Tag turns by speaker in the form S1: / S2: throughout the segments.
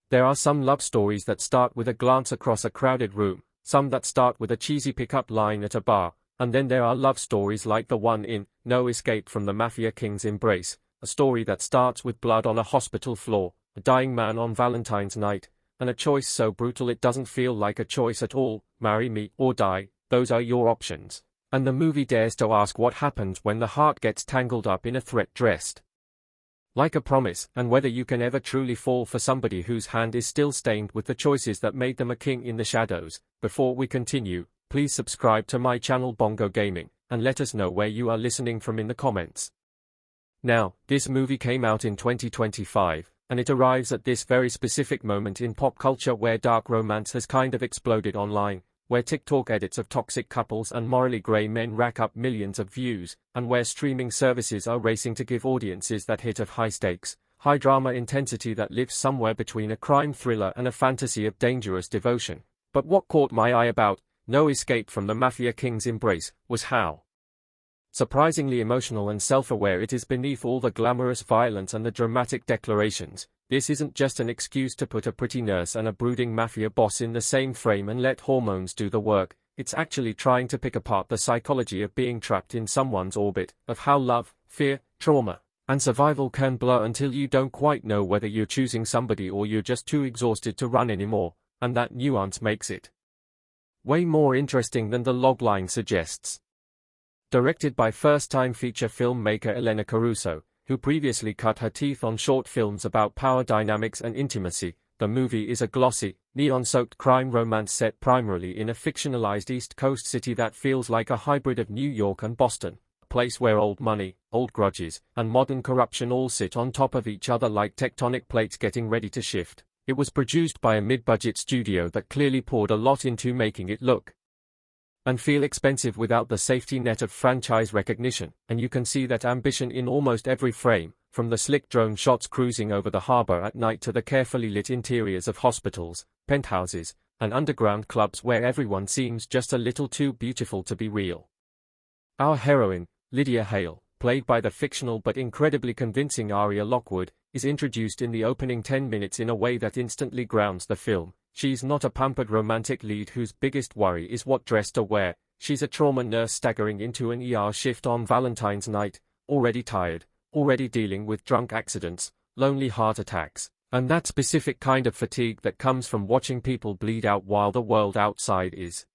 S1: There are some love stories that start with a glance across a crowded room, some that start with a cheesy pickup line at a bar, and then there are love stories like the one in No Escape from the Mafia King's Embrace, a story that starts with blood on a hospital floor, a dying man on Valentine's night, and a choice so brutal it doesn't feel like a choice at all: marry me or die. Those are your options. And the movie dares to ask what happens when the heart gets tangled up in a thread dressed like a promise, and whether you can ever truly fall for somebody whose hand is still stained with the choices that made them a king in the shadows. Before we continue, please subscribe to my channel Bongo Gaming, and let us know where you are listening from in the comments. Now, this movie came out in 2025, and it arrives at this very specific moment in pop culture where dark romance has kind of exploded online, where TikTok edits of toxic couples and morally grey men rack up millions of views, and where streaming services are racing to give audiences that hit of high stakes, high drama intensity that lives somewhere between a crime thriller and a fantasy of dangerous devotion. But what caught my eye about No Escape from the Mafia King's Embrace was how surprisingly emotional and self-aware it is beneath all the glamorous violence and the dramatic declarations. This isn't just an excuse to put a pretty nurse and a brooding mafia boss in the same frame and let hormones do the work. It's actually trying to pick apart the psychology of being trapped in someone's orbit, of how love, fear, trauma, and survival can blur until you don't quite know whether you're choosing somebody or you're just too exhausted to run anymore, and that nuance makes it way more interesting than the logline suggests. Directed by first-time feature filmmaker Elena Caruso, who previously cut her teeth on short films about power dynamics and intimacy, the movie is a glossy, neon-soaked crime romance set primarily in a fictionalized East Coast city that feels like a hybrid of New York and Boston, a place where old money, old grudges, and modern corruption all sit on top of each other like tectonic plates getting ready to shift. It was produced by a mid-budget studio that clearly poured a lot into making it look and feel expensive without the safety net of franchise recognition, and you can see that ambition in almost every frame, from the slick drone shots cruising over the harbor at night to the carefully lit interiors of hospitals, penthouses, and underground clubs where everyone seems just a little too beautiful to be real. Our heroine, Lydia Hale, played by the fictional but incredibly convincing Aria Lockwood, is introduced in the opening 10 minutes in a way that instantly grounds the film. She's not a pampered romantic lead whose biggest worry is what dress to wear. She's a trauma nurse staggering into an ER shift on Valentine's night, already tired, already dealing with drunk accidents, lonely heart attacks, and that specific kind of fatigue that comes from watching people bleed out while the world outside is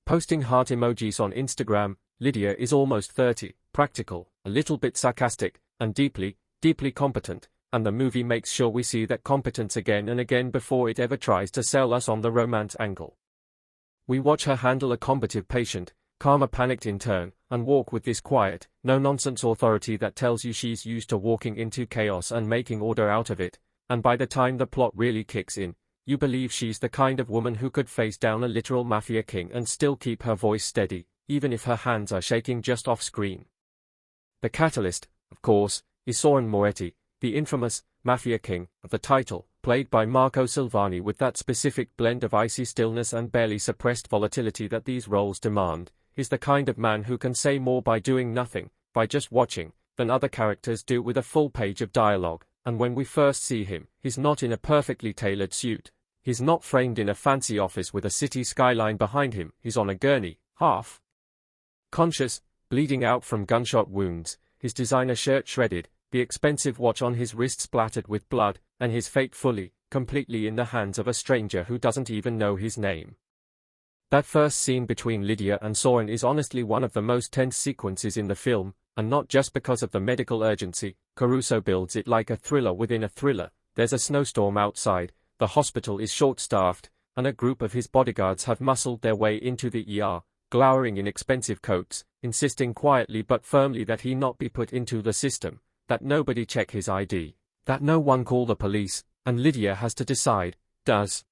S1: posting heart emojis on Instagram. Lydia is almost 30, practical, a little bit sarcastic, and deeply, deeply competent. And the movie makes sure we see that competence again and again before it ever tries to sell us on the romance angle. We watch her handle a combative patient, calm a panicked intern, and walk with this quiet, no-nonsense authority that tells you she's used to walking into chaos and making order out of it, and by the time the plot really kicks in, you believe she's the kind of woman who could face down a literal mafia king and still keep her voice steady, even if her hands are shaking just off-screen. The catalyst, of course, is Soren Moretti, the infamous Mafia King of the title, played by Marco Silvani with that specific blend of icy stillness and barely suppressed volatility that these roles demand. Is the kind of man who can say more by doing nothing, by just watching, than other characters do with a full page of dialogue. And when we first see him, he's not in a perfectly tailored suit. He's not framed in a fancy office with a city skyline behind him. He's on a gurney, half conscious, bleeding out from gunshot wounds, his designer shirt shredded, the expensive watch on his wrist splattered with blood, and his fate fully, completely in the hands of a stranger who doesn't even know his name. That first scene between Lydia and Soren is honestly one of the most tense sequences in the film, and not just because of the medical urgency. Caruso builds it like a thriller within a thriller. There's a snowstorm outside, the hospital is short-staffed, and a group of his bodyguards have muscled their way into the ER, glowering in expensive coats, insisting quietly but firmly that he not be put into the system, that nobody check his ID, that no one call the police, and Lydia has to decide, does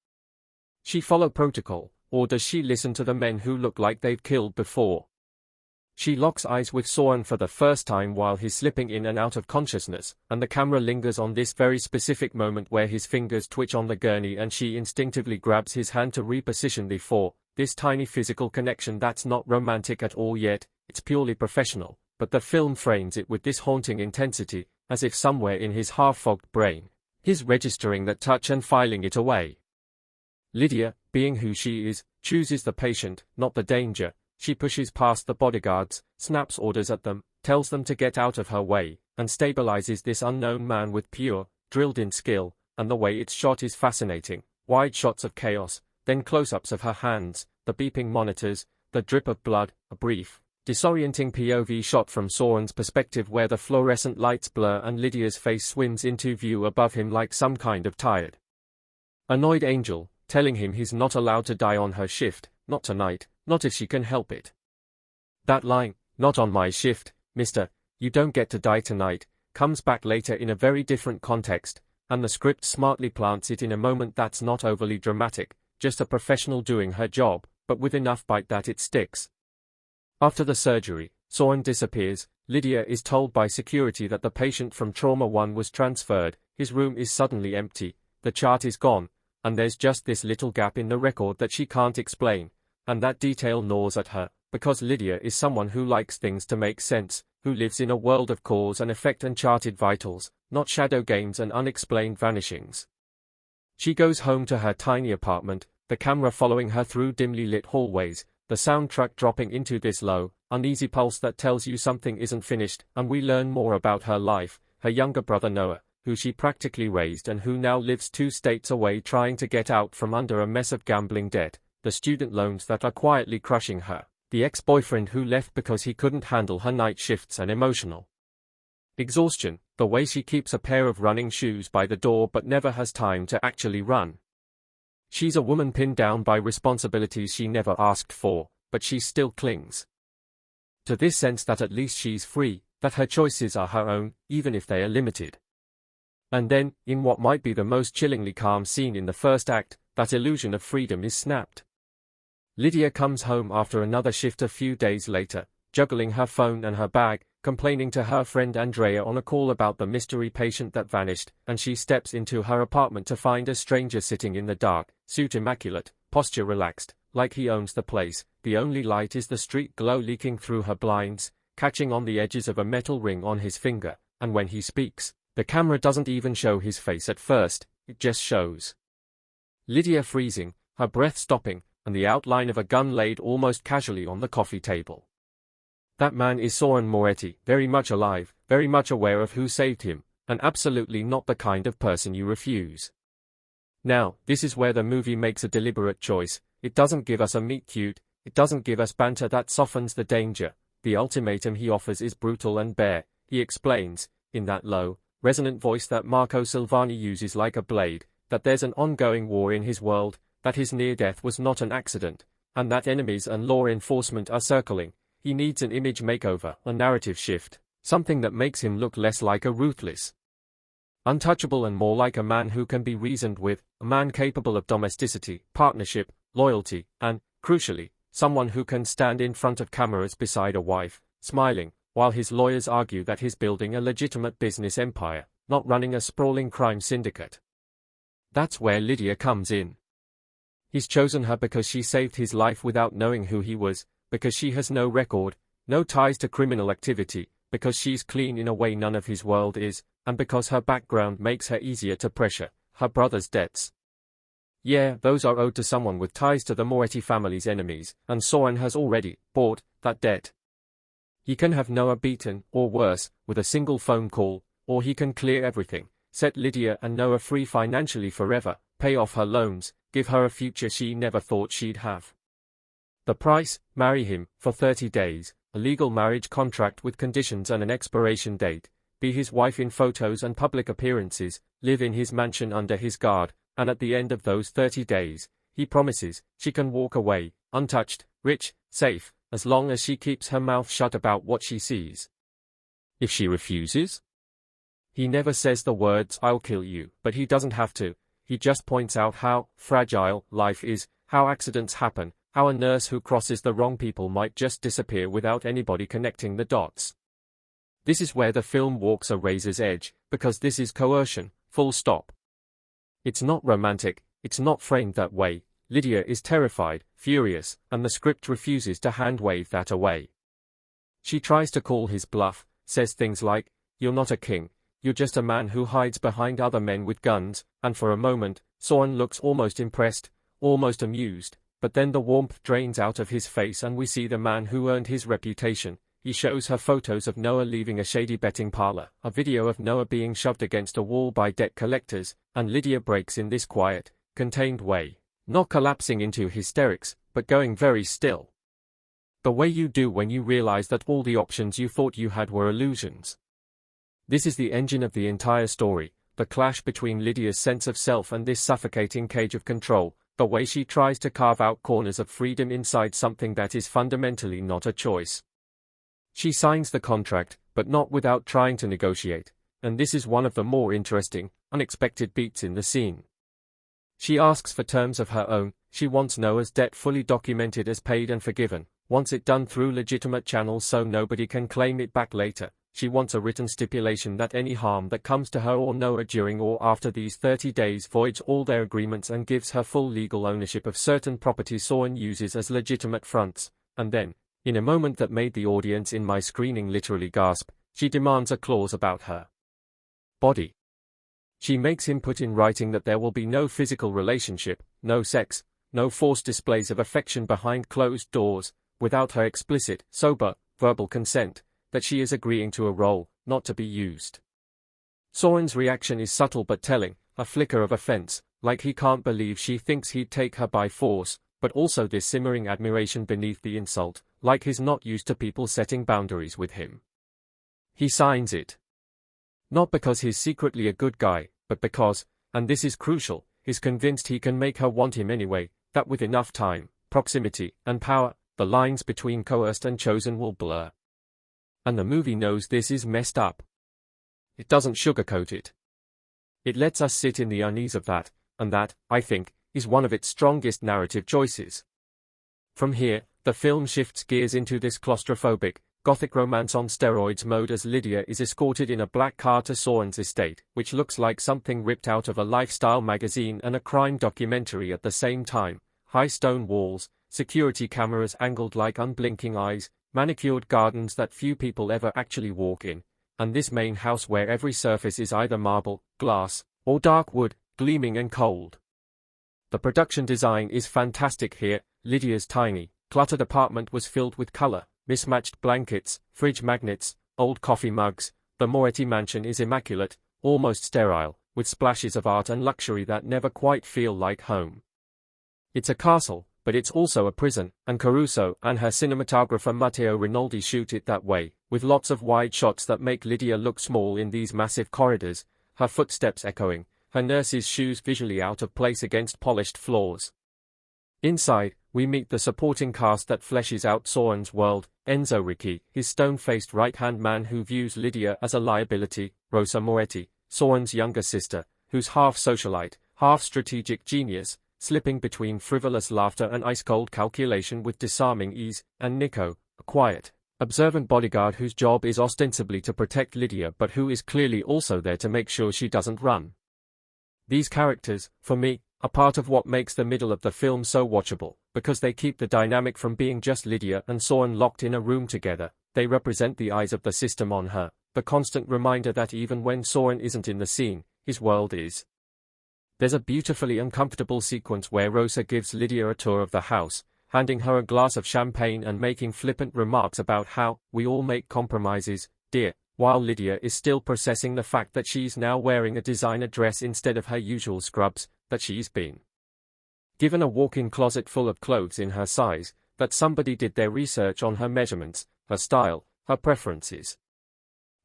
S1: she follow protocol, or does she listen to the men who look like they've killed before? She locks eyes with Soren for the first time while he's slipping in and out of consciousness, and the camera lingers on this very specific moment where his fingers twitch on the gurney and she instinctively grabs his hand to reposition the four. This tiny physical connection that's not romantic at all yet, it's purely professional. But the film frames it with this haunting intensity, as if somewhere in his half-fogged brain, His registering that touch and filing it away. Lydia, being who she is, chooses the patient, not the danger. She pushes past the bodyguards, snaps orders at them, tells them to get out of her way, and stabilizes this unknown man with pure, drilled-in skill, and the way it's shot is fascinating. Wide shots of chaos, then close-ups of her hands, the beeping monitors, the drip of blood, a brief, disorienting POV shot from Soren's perspective where the fluorescent lights blur and Lydia's face swims into view above him like some kind of tired, annoyed angel, telling him he's not allowed to die on her shift, not tonight, not if she can help it. That line, "Not on my shift, mister, you don't get to die tonight," comes back later in a very different context, and the script smartly plants it in a moment that's not overly dramatic, just a professional doing her job, but with enough bite that it sticks. After the surgery, Soren disappears. Lydia is told by security that the patient from Trauma 1 was transferred. His room is suddenly empty, the chart is gone, and there's just this little gap in the record that she can't explain, and that detail gnaws at her, because Lydia is someone who likes things to make sense, who lives in a world of cause and effect and charted vitals, not shadow games and unexplained vanishings. She goes home to her tiny apartment, the camera following her through dimly lit hallways, the soundtrack dropping into this low, uneasy pulse that tells you something isn't finished, and we learn more about her life, her younger brother Noah, who she practically raised and who now lives 2 states away trying to get out from under a mess of gambling debt, the student loans that are quietly crushing her, the ex-boyfriend who left because he couldn't handle her night shifts and emotional exhaustion, the way she keeps a pair of running shoes by the door but never has time to actually run. She's a woman pinned down by responsibilities she never asked for, but she still clings to this sense that at least she's free, that her choices are her own, even if they are limited. And then, in what might be the most chillingly calm scene in the first act, that illusion of freedom is snapped. Lydia comes home after another shift a few days later, juggling her phone and her bag, complaining to her friend Andrea on a call about the mystery patient that vanished, and she steps into her apartment to find a stranger sitting in the dark, suit immaculate, posture relaxed, like he owns the place. The only light is the street glow leaking through her blinds, catching on the edges of a metal ring on his finger, and when he speaks, the camera doesn't even show his face at first, it just shows Lydia freezing, her breath stopping, and the outline of a gun laid almost casually on the coffee table. That man is Soren Moretti, very much alive, very much aware of who saved him, and absolutely not the kind of person you refuse. Now, this is where the movie makes a deliberate choice. It doesn't give us a meet-cute, it doesn't give us banter that softens the danger. The ultimatum he offers is brutal and bare. He explains, in that low, resonant voice that Marco Silvani uses like a blade, that there's an ongoing war in his world, that his near-death was not an accident, and that enemies and law enforcement are circling. He needs an image makeover, a narrative shift, something that makes him look less like a ruthless, untouchable and more like a man who can be reasoned with, a man capable of domesticity, partnership, loyalty, and, crucially, someone who can stand in front of cameras beside a wife, smiling, while his lawyers argue that he's building a legitimate business empire, not running a sprawling crime syndicate. That's where Lydia comes in. He's chosen her because she saved his life without knowing who he was, because she has no record, no ties to criminal activity, because she's clean in a way none of his world is, and because her background makes her easier to pressure. Her brother's debts, yeah, those are owed to someone with ties to the Moretti family's enemies, and Soren has already bought that debt. He can have Noah beaten, or worse, with a single phone call, or he can clear everything, set Lydia and Noah free financially forever, pay off her loans, give her a future she never thought she'd have. The price, marry him, for 30 days, a legal marriage contract with conditions and an expiration date, be his wife in photos and public appearances, live in his mansion under his guard, and at the end of those 30 days, he promises, she can walk away, untouched, rich, safe, as long as she keeps her mouth shut about what she sees. If she refuses? He never says the words, "I'll kill you," but he doesn't have to. He just points out how fragile life is, how accidents happen, how a nurse who crosses the wrong people might just disappear without anybody connecting the dots. This is where the film walks a razor's edge, because this is coercion, full stop. It's not romantic, it's not framed that way. Lydia is terrified, furious, and the script refuses to hand-wave that away. She tries to call his bluff, says things like, "You're not a king, you're just a man who hides behind other men with guns, and for a moment, Soren looks almost impressed, almost amused, but then the warmth drains out of his face and we see the man who earned his reputation. He shows her photos of Noah leaving a shady betting parlor, a video of Noah being shoved against a wall by debt collectors, and Lydia breaks in this quiet, contained way, not collapsing into hysterics, but going very still. The way you do when you realize that all the options you thought you had were illusions. This is the engine of the entire story, the clash between Lydia's sense of self and this suffocating cage of control, the way she tries to carve out corners of freedom inside something that is fundamentally not a choice. She signs the contract, but not without trying to negotiate, and this is one of the more interesting, unexpected beats in the scene. She asks for terms of her own. She wants Noah's debt fully documented as paid and forgiven, wants it done through legitimate channels so nobody can claim it back later. She wants a written stipulation that any harm that comes to her or Noah during or after these 30 days voids all their agreements and gives her full legal ownership of certain properties Soren uses as legitimate fronts, and then, in a moment that made the audience in my screening literally gasp, she demands a clause about her body. She makes him put in writing that there will be no physical relationship, no sex, no forced displays of affection behind closed doors, without her explicit, sober, verbal consent, that she is agreeing to a role, not to be used. Soren's reaction is subtle but telling, a flicker of offense, like he can't believe she thinks he'd take her by force, but also this simmering admiration beneath the insult, like he's not used to people setting boundaries with him. He signs it. Not because he's secretly a good guy, but because, and this is crucial, he's convinced he can make her want him anyway, that with enough time, proximity, and power, the lines between coerced and chosen will blur. And the movie knows this is messed up. It doesn't sugarcoat it. It lets us sit in the unease of that, and that, I think, is one of its strongest narrative choices. From here, the film shifts gears into this claustrophobic, gothic romance on steroids mode as Lydia is escorted in a black car to Soren's estate, which looks like something ripped out of a lifestyle magazine and a crime documentary at the same time. High stone walls, security cameras angled like unblinking eyes, manicured gardens that few people ever actually walk in, and this main house where every surface is either marble, glass, or dark wood, gleaming and cold. The production design is fantastic here. Lydia's tiny, cluttered apartment was filled with color, mismatched blankets, fridge magnets, old coffee mugs. The Moretti mansion is immaculate, almost sterile, with splashes of art and luxury that never quite feel like home. It's a castle, but it's also a prison, and Caruso and her cinematographer Matteo Rinaldi shoot it that way, with lots of wide shots that make Lydia look small in these massive corridors, her footsteps echoing, her nurse's shoes visually out of place against polished floors. Inside, we meet the supporting cast that fleshes out Soren's world: Enzo Ricci, his stone-faced right-hand man who views Lydia as a liability; Rosa Moretti, Soren's younger sister, who's half socialite, half strategic genius, slipping between frivolous laughter and ice-cold calculation with disarming ease; and Nico, a quiet, observant bodyguard whose job is ostensibly to protect Lydia but who is clearly also there to make sure she doesn't run. These characters, for me, are part of what makes the middle of the film so watchable, because they keep the dynamic from being just Lydia and Soren locked in a room together. They represent the eyes of the system on her, the constant reminder that even when Soren isn't in the scene, his world is. There's a beautifully uncomfortable sequence where Rosa gives Lydia a tour of the house, handing her a glass of champagne and making flippant remarks about how we all make compromises, dear, while Lydia is still processing the fact that she's now wearing a designer dress instead of her usual scrubs, that she's been given a walk-in closet full of clothes in her size, that somebody did their research on her measurements, her style, her preferences.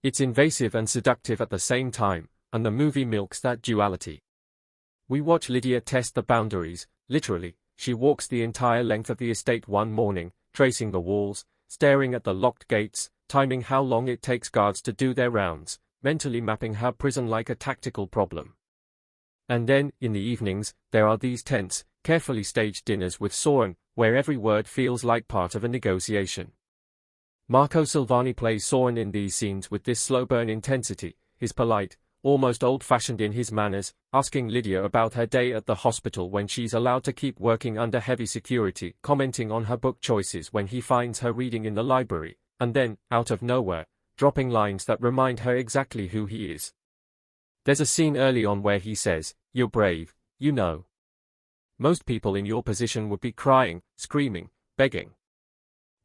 S1: It's invasive and seductive at the same time, and the movie milks that duality. We watch Lydia test the boundaries. Literally, she walks the entire length of the estate one morning, tracing the walls, staring at the locked gates, timing how long it takes guards to do their rounds, mentally mapping her prison like a tactical problem. And then, in the evenings, there are these tense, carefully staged dinners with Soren, where every word feels like part of a negotiation. Marco Silvani plays Soren in these scenes with this slow-burn intensity. He's polite, almost old-fashioned in his manners, asking Lydia about her day at the hospital when she's allowed to keep working under heavy security, commenting on her book choices when he finds her reading in the library, and then, out of nowhere, dropping lines that remind her exactly who he is. There's a scene early on where he says, "You're brave, you know. Most people in your position would be crying, screaming, begging.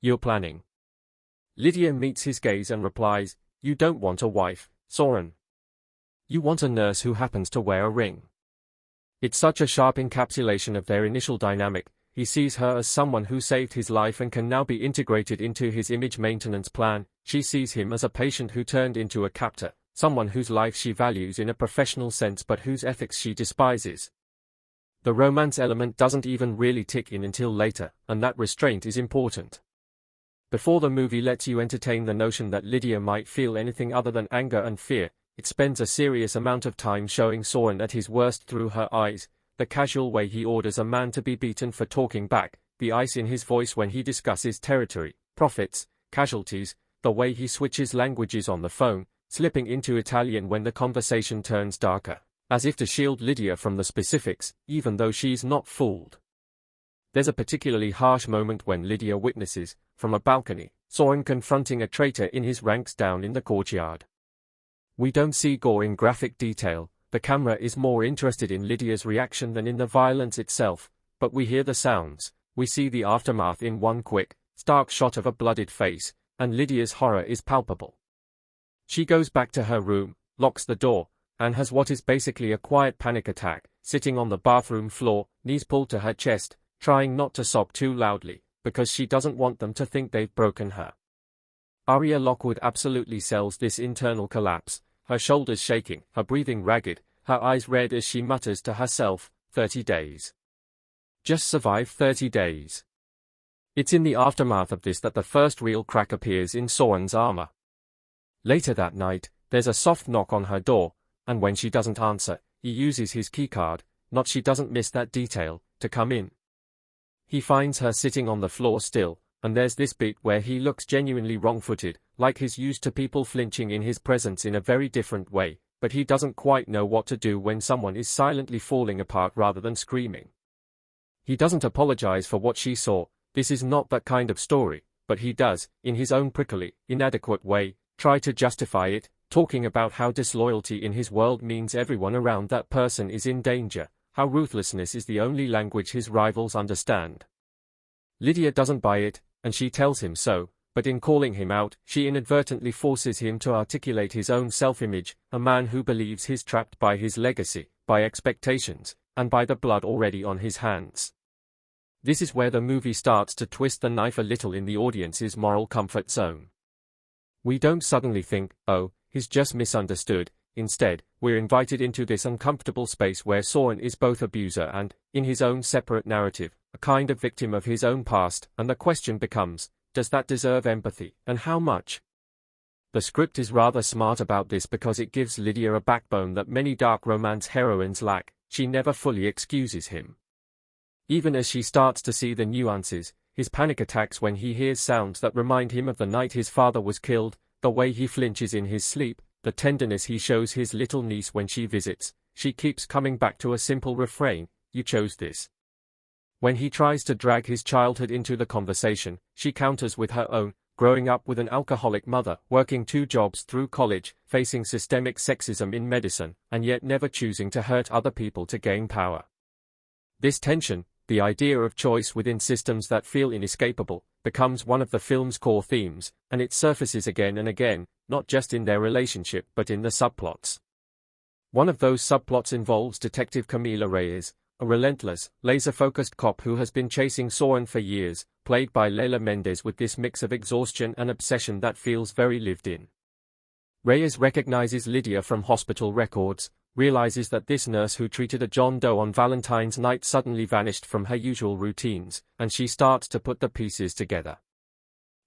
S1: You're planning." Lydia meets his gaze and replies, "You don't want a wife, Soren. You want a nurse who happens to wear a ring." It's such a sharp encapsulation of their initial dynamic. He sees her as someone who saved his life and can now be integrated into his image maintenance plan. She sees him as a patient who turned into a captor, someone whose life she values in a professional sense but whose ethics she despises. The romance element doesn't even really tick in until later, and that restraint is important. Before the movie lets you entertain the notion that Lydia might feel anything other than anger and fear, it spends a serious amount of time showing Soren at his worst through her eyes. The casual way he orders a man to be beaten for talking back, the ice in his voice when he discusses territory, profits, casualties, the way he switches languages on the phone, slipping into Italian when the conversation turns darker, as if to shield Lydia from the specifics, even though she's not fooled. There's a particularly harsh moment when Lydia witnesses, from a balcony, Soren confronting a traitor in his ranks down in the courtyard. We don't see gore in graphic detail. The camera is more interested in Lydia's reaction than in the violence itself, but we hear the sounds, we see the aftermath in one quick, stark shot of a bloodied face, and Lydia's horror is palpable. She goes back to her room, locks the door, and has what is basically a quiet panic attack, sitting on the bathroom floor, knees pulled to her chest, trying not to sob too loudly, because she doesn't want them to think they've broken her. Aria Lockwood absolutely sells this internal collapse, her shoulders shaking, her breathing ragged, her eyes red as she mutters to herself, 30 days. Just survive 30 days. It's in the aftermath of this that the first real crack appears in Soren's armor. Later that night, there's a soft knock on her door, and when she doesn't answer, he uses his keycard, not she doesn't miss that detail, to come in. He finds her sitting on the floor still, and there's this bit where he looks genuinely wrong-footed, like he's used to people flinching in his presence in a very different way, but he doesn't quite know what to do when someone is silently falling apart rather than screaming. He doesn't apologize for what she saw, this is not that kind of story, but he does, in his own prickly, inadequate way, try to justify it, talking about how disloyalty in his world means everyone around that person is in danger, how ruthlessness is the only language his rivals understand. Lydia doesn't buy it, and she tells him so, but in calling him out, she inadvertently forces him to articulate his own self-image, a man who believes he's trapped by his legacy, by expectations, and by the blood already on his hands. This is where the movie starts to twist the knife a little in the audience's moral comfort zone. We don't suddenly think, oh, he's just misunderstood. Instead, we're invited into this uncomfortable space where Soren is both abuser and, in his own separate narrative, a kind of victim of his own past, and the question becomes, does that deserve empathy, and how much? The script is rather smart about this because it gives Lydia a backbone that many dark romance heroines lack. She never fully excuses him. Even as she starts to see the nuances, his panic attacks when he hears sounds that remind him of the night his father was killed, the way he flinches in his sleep, the tenderness he shows his little niece when she visits, she keeps coming back to a simple refrain, "You chose this." When he tries to drag his childhood into the conversation, she counters with her own, growing up with an alcoholic mother, working 2 jobs through college, facing systemic sexism in medicine, and yet never choosing to hurt other people to gain power. This tension, the idea of choice within systems that feel inescapable, becomes one of the film's core themes, and it surfaces again and again, not just in their relationship but in the subplots. One of those subplots involves Detective Camila Reyes, a relentless, laser-focused cop who has been chasing Soren for years, played by Leila Mendez with this mix of exhaustion and obsession that feels very lived in. Reyes recognizes Lydia from hospital records, realizes that this nurse who treated a John Doe on Valentine's night suddenly vanished from her usual routines, and she starts to put the pieces together.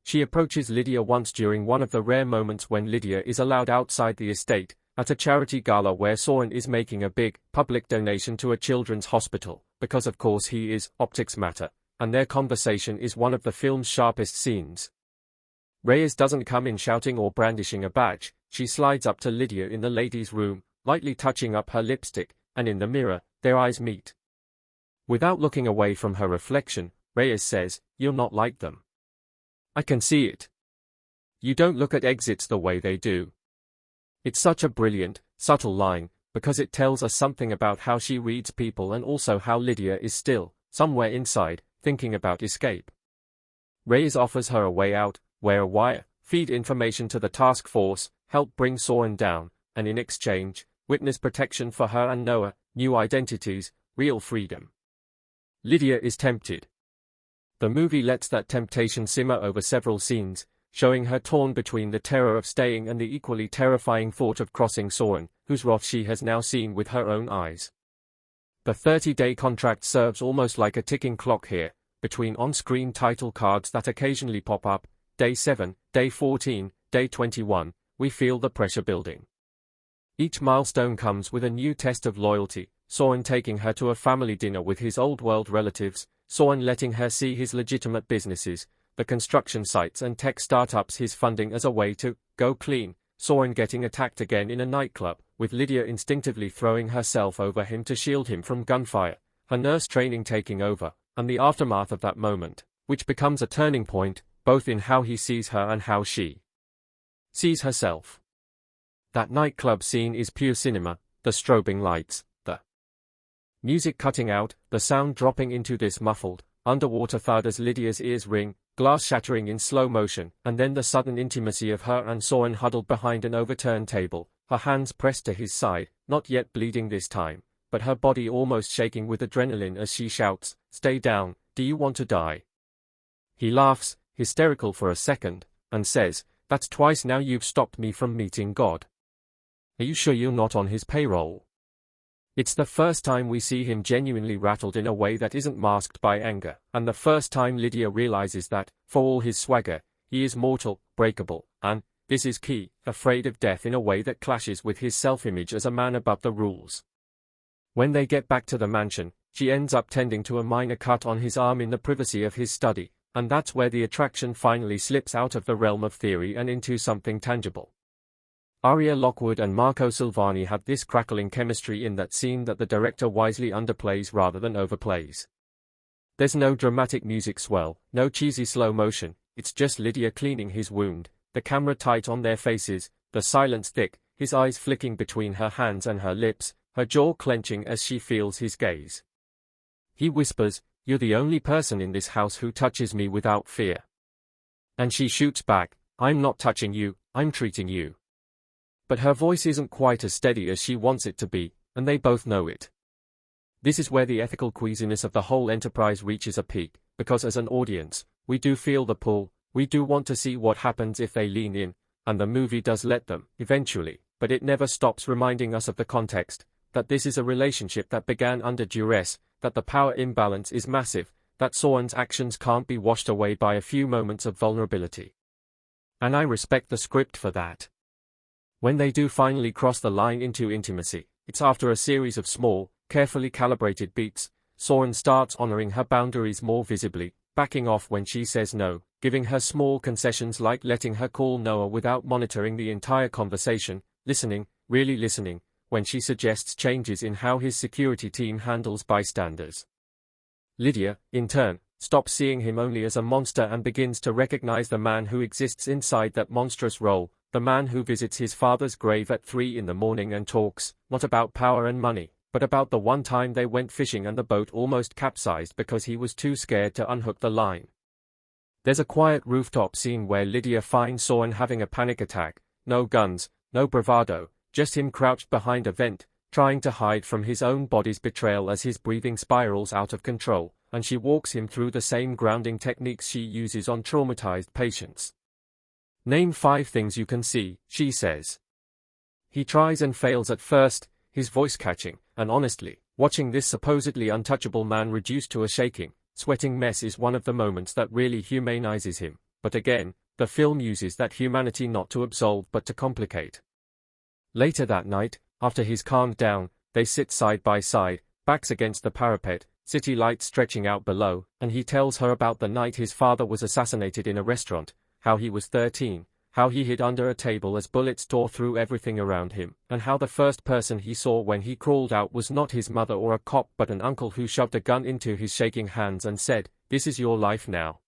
S1: She approaches Lydia once during one of the rare moments when Lydia is allowed outside the estate, at a charity gala where Soren is making a big, public donation to a children's hospital, because of course he is, optics matter, and their conversation is one of the film's sharpest scenes. Reyes doesn't come in shouting or brandishing a badge, she slides up to Lydia in the ladies' room, lightly touching up her lipstick, and in the mirror, their eyes meet. Without looking away from her reflection, Reyes says, "You're not like them. I can see it. You don't look at exits the way they do." It's such a brilliant, subtle line, because it tells us something about how she reads people and also how Lydia is still, somewhere inside, thinking about escape. Reyes offers her a way out, wear a wire, feed information to the task force, help bring Soren down, and in exchange, witness protection for her and Noah, new identities, real freedom. Lydia is tempted. The movie lets that temptation simmer over several scenes, showing her torn between the terror of staying and the equally terrifying thought of crossing Soren, whose wrath she has now seen with her own eyes. The 30-day contract serves almost like a ticking clock here, between on-screen title cards that occasionally pop up, Day 7, Day 14, Day 21, we feel the pressure building. Each milestone comes with a new test of loyalty, Soren taking her to a family dinner with his old-world relatives, Soren letting her see his legitimate businesses, the construction sites and tech startups he's funding as a way to go clean, Soren getting attacked again in a nightclub, with Lydia instinctively throwing herself over him to shield him from gunfire, her nurse training taking over, and the aftermath of that moment, which becomes a turning point, both in how he sees her and how she sees herself. That nightclub scene is pure cinema, the strobing lights, the music cutting out, the sound dropping into this muffled, underwater thud as Lydia's ears ring, glass shattering in slow motion, and then the sudden intimacy of her and Soren huddled behind an overturned table, her hands pressed to his side, not yet bleeding this time, but her body almost shaking with adrenaline as she shouts, "Stay down, do you want to die?" He laughs, hysterical for a second, and says, "That's twice now you've stopped me from meeting God. Are you sure you're not on his payroll?" It's the first time we see him genuinely rattled in a way that isn't masked by anger, and the first time Lydia realizes that, for all his swagger, he is mortal, breakable, and, this is key, afraid of death in a way that clashes with his self-image as a man above the rules. When they get back to the mansion, she ends up tending to a minor cut on his arm in the privacy of his study, and that's where the attraction finally slips out of the realm of theory and into something tangible. Aria Lockwood and Marco Silvani had this crackling chemistry in that scene that the director wisely underplays rather than overplays. There's no dramatic music swell, no cheesy slow motion, it's just Lydia cleaning his wound, the camera tight on their faces, the silence thick, his eyes flicking between her hands and her lips, her jaw clenching as she feels his gaze. He whispers, "You're the only person in this house who touches me without fear." And she shoots back, "I'm not touching you, I'm treating you." But her voice isn't quite as steady as she wants it to be, and they both know it. This is where the ethical queasiness of the whole enterprise reaches a peak, because as an audience, we do feel the pull, we do want to see what happens if they lean in, and the movie does let them, eventually, but it never stops reminding us of the context, that this is a relationship that began under duress, that the power imbalance is massive, that Soren's actions can't be washed away by a few moments of vulnerability. And I respect the script for that. When they do finally cross the line into intimacy, it's after a series of small, carefully calibrated beats. Soren starts honoring her boundaries more visibly, backing off when she says no, giving her small concessions like letting her call Noah without monitoring the entire conversation, listening, really listening, when she suggests changes in how his security team handles bystanders. Lydia, in turn, stops seeing him only as a monster and begins to recognize the man who exists inside that monstrous role, the man who visits his father's grave at 3 in the morning and talks, not about power and money, but about the one time they went fishing and the boat almost capsized because he was too scared to unhook the line. There's a quiet rooftop scene where Lydia finds Soren having a panic attack, no guns, no bravado, just him crouched behind a vent, trying to hide from his own body's betrayal as his breathing spirals out of control, and she walks him through the same grounding techniques she uses on traumatized patients. "Name 5 things you can see," she says. He tries and fails at first, his voice catching, and honestly, watching this supposedly untouchable man reduced to a shaking, sweating mess is one of the moments that really humanizes him, but again, the film uses that humanity not to absolve but to complicate. Later that night, after he's calmed down, they sit side by side, backs against the parapet, city lights stretching out below, and he tells her about the night his father was assassinated in a restaurant, how he was 13, how he hid under a table as bullets tore through everything around him, and how the first person he saw when he crawled out was not his mother or a cop but an uncle who shoved a gun into his shaking hands and said, "This is your life now."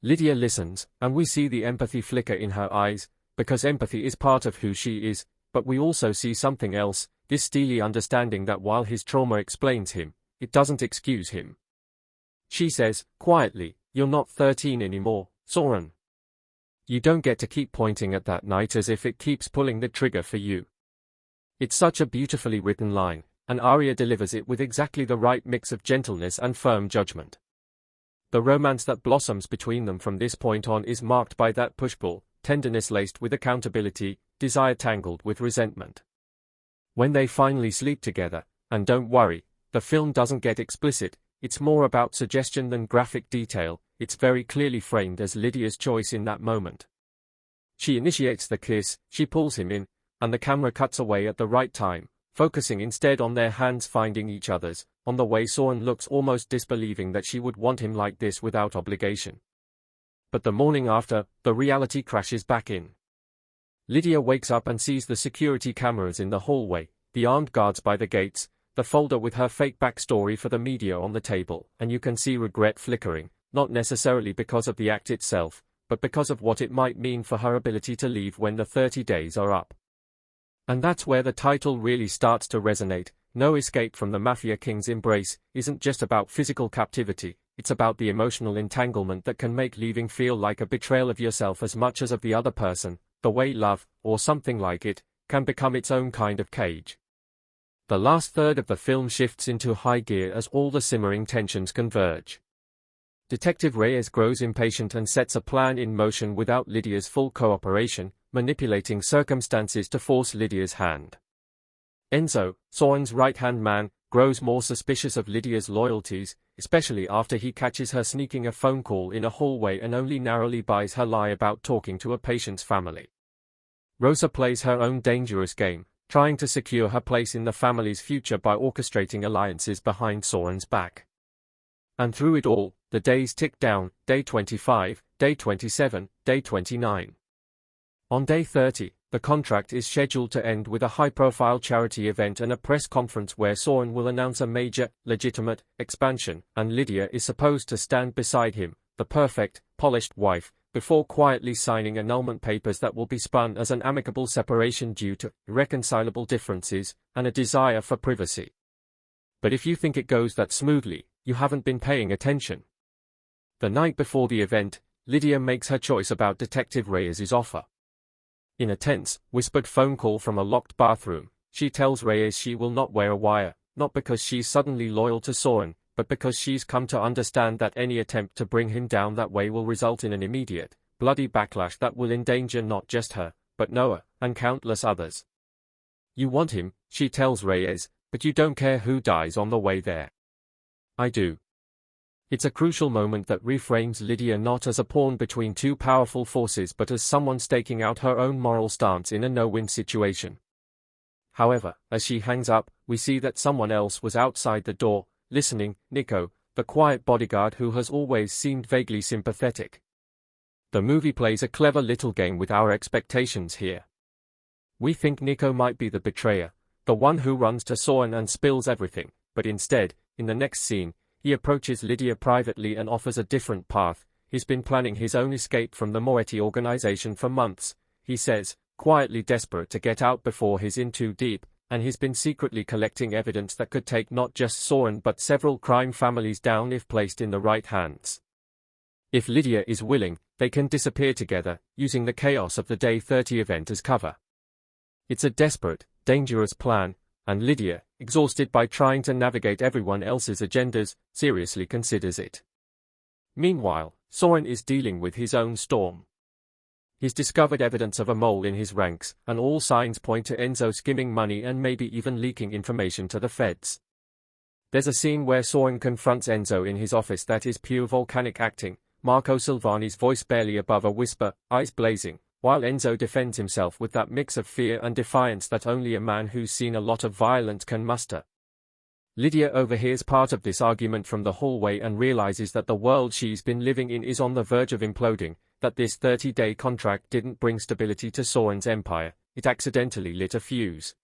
S1: Lydia listens, and we see the empathy flicker in her eyes, because empathy is part of who she is, but we also see something else, this steely understanding that while his trauma explains him, it doesn't excuse him. She says, quietly, "You're not 13 anymore, Soren. You don't get to keep pointing at that night as if it keeps pulling the trigger for you." It's such a beautifully written line, and Arya delivers it with exactly the right mix of gentleness and firm judgment. The romance that blossoms between them from this point on is marked by that push-pull, tenderness laced with accountability, desire tangled with resentment. When they finally sleep together, and don't worry, the film doesn't get explicit, it's more about suggestion than graphic detail, it's very clearly framed as Lydia's choice in that moment. She initiates the kiss, she pulls him in, and the camera cuts away at the right time, focusing instead on their hands finding each other's, on the way Soren looks almost disbelieving that she would want him like this without obligation. But the morning after, the reality crashes back in. Lydia wakes up and sees the security cameras in the hallway, the armed guards by the gates, the folder with her fake backstory for the media on the table, and you can see regret flickering, not necessarily because of the act itself, but because of what it might mean for her ability to leave when the 30 days are up. And that's where the title really starts to resonate. No Escape from the Mafia King's Embrace isn't just about physical captivity, it's about the emotional entanglement that can make leaving feel like a betrayal of yourself as much as of the other person, the way love, or something like it, can become its own kind of cage. The last third of the film shifts into high gear as all the simmering tensions converge. Detective Reyes grows impatient and sets a plan in motion without Lydia's full cooperation, manipulating circumstances to force Lydia's hand. Enzo, Soren's right-hand man, grows more suspicious of Lydia's loyalties, especially after he catches her sneaking a phone call in a hallway and only narrowly buys her lie about talking to a patient's family. Rosa plays her own dangerous game, trying to secure her place in the family's future by orchestrating alliances behind Soren's back. And through it all, the days tick down, day 25, day 27, day 29. On day 30, the contract is scheduled to end with a high-profile charity event and a press conference where Soren will announce a major, legitimate, expansion, and Lydia is supposed to stand beside him, the perfect, polished wife, before quietly signing annulment papers that will be spun as an amicable separation due to irreconcilable differences and a desire for privacy. But if you think it goes that smoothly, you haven't been paying attention. The night before the event, Lydia makes her choice about Detective Reyes' offer. In a tense, whispered phone call from a locked bathroom, she tells Reyes she will not wear a wire, not because she's suddenly loyal to Soren, but because she's come to understand that any attempt to bring him down that way will result in an immediate, bloody backlash that will endanger not just her, but Noah, and countless others. "You want him," she tells Reyes, "but you don't care who dies on the way there." "I do." It's a crucial moment that reframes Lydia not as a pawn between two powerful forces but as someone staking out her own moral stance in a no-win situation. However, as she hangs up, we see that someone else was outside the door, listening, Nico, the quiet bodyguard who has always seemed vaguely sympathetic. The movie plays a clever little game with our expectations here. We think Nico might be the betrayer, the one who runs to Soren and spills everything, but instead, in the next scene, he approaches Lydia privately and offers a different path. He's been planning his own escape from the Moetti organization for months, he says, quietly desperate to get out before he's in too deep, and he's been secretly collecting evidence that could take not just Soren but several crime families down if placed in the right hands. If Lydia is willing, they can disappear together, using the chaos of the Day 30 event as cover. It's a desperate, dangerous plan, and Lydia, exhausted by trying to navigate everyone else's agendas, seriously considers it. Meanwhile, Soren is dealing with his own storm. He's discovered evidence of a mole in his ranks, and all signs point to Enzo skimming money and maybe even leaking information to the feds. There's a scene where Soren confronts Enzo in his office that is pure volcanic acting, Marco Silvani's voice barely above a whisper, eyes blazing, while Enzo defends himself with that mix of fear and defiance that only a man who's seen a lot of violence can muster. Lydia overhears part of this argument from the hallway and realizes that the world she's been living in is on the verge of imploding, that this 30-day contract didn't bring stability to Soren's empire, it accidentally lit a fuse.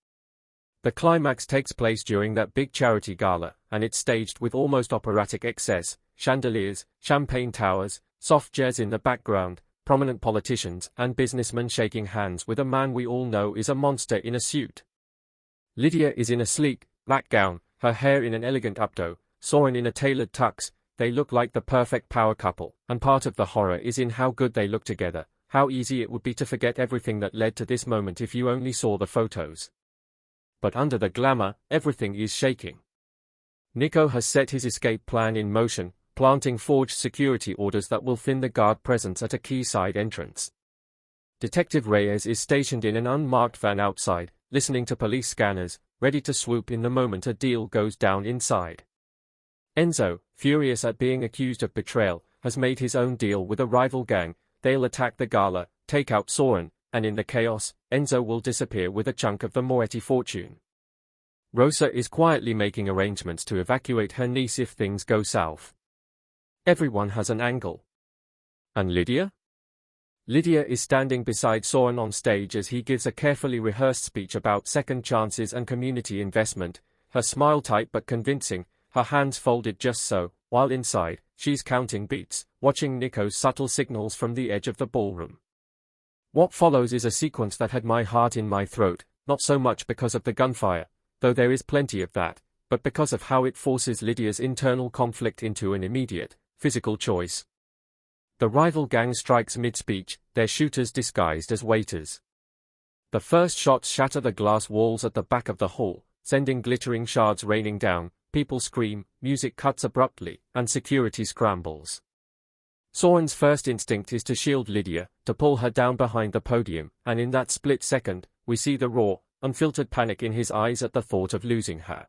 S1: The climax takes place during that big charity gala, and it's staged with almost operatic excess, chandeliers, champagne towers, soft jazz in the background, prominent politicians and businessmen shaking hands with a man we all know is a monster in a suit. Lydia is in a sleek, black gown, her hair in an elegant updo, Soren in a tailored tux. They look like the perfect power couple, and part of the horror is in how good they look together, how easy it would be to forget everything that led to this moment if you only saw the photos. But under the glamour, everything is shaking. Nico has set his escape plan in motion, planting forged security orders that will thin the guard presence at a key side entrance. Detective Reyes is stationed in an unmarked van outside, listening to police scanners, ready to swoop in the moment a deal goes down inside. Enzo, furious at being accused of betrayal, has made his own deal with a rival gang. They'll attack the Gala, take out Soren, and in the chaos, Enzo will disappear with a chunk of the Moetti fortune. Rosa is quietly making arrangements to evacuate her niece if things go south. Everyone has an angle. And Lydia? Lydia is standing beside Soren on stage as he gives a carefully rehearsed speech about second chances and community investment, her smile tight but convincing, her hands folded just so, while inside, she's counting beats, watching Nico's subtle signals from the edge of the ballroom. What follows is a sequence that had my heart in my throat, not so much because of the gunfire, though there is plenty of that, but because of how it forces Lydia's internal conflict into an immediate, physical choice. The rival gang strikes mid-speech, their shooters disguised as waiters. The first shots shatter the glass walls at the back of the hall, sending glittering shards raining down. People scream, music cuts abruptly, and security scrambles. Soren's first instinct is to shield Lydia, to pull her down behind the podium, and in that split second, we see the raw, unfiltered panic in his eyes at the thought of losing her.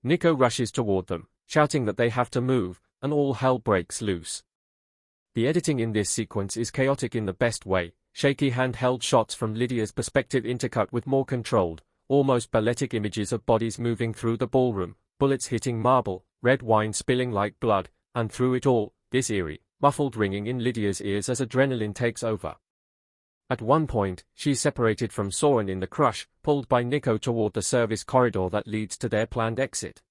S1: Nico rushes toward them, shouting that they have to move, and all hell breaks loose. The editing in this sequence is chaotic in the best way, shaky handheld shots from Lydia's perspective intercut with more controlled, almost balletic images of bodies moving through the ballroom, bullets hitting marble, red wine spilling like blood, and through it all, this eerie, muffled ringing in Lydia's ears as adrenaline takes over. At one point, she's separated from Soren in the crush, pulled by Nico toward the service corridor that leads to their planned exit.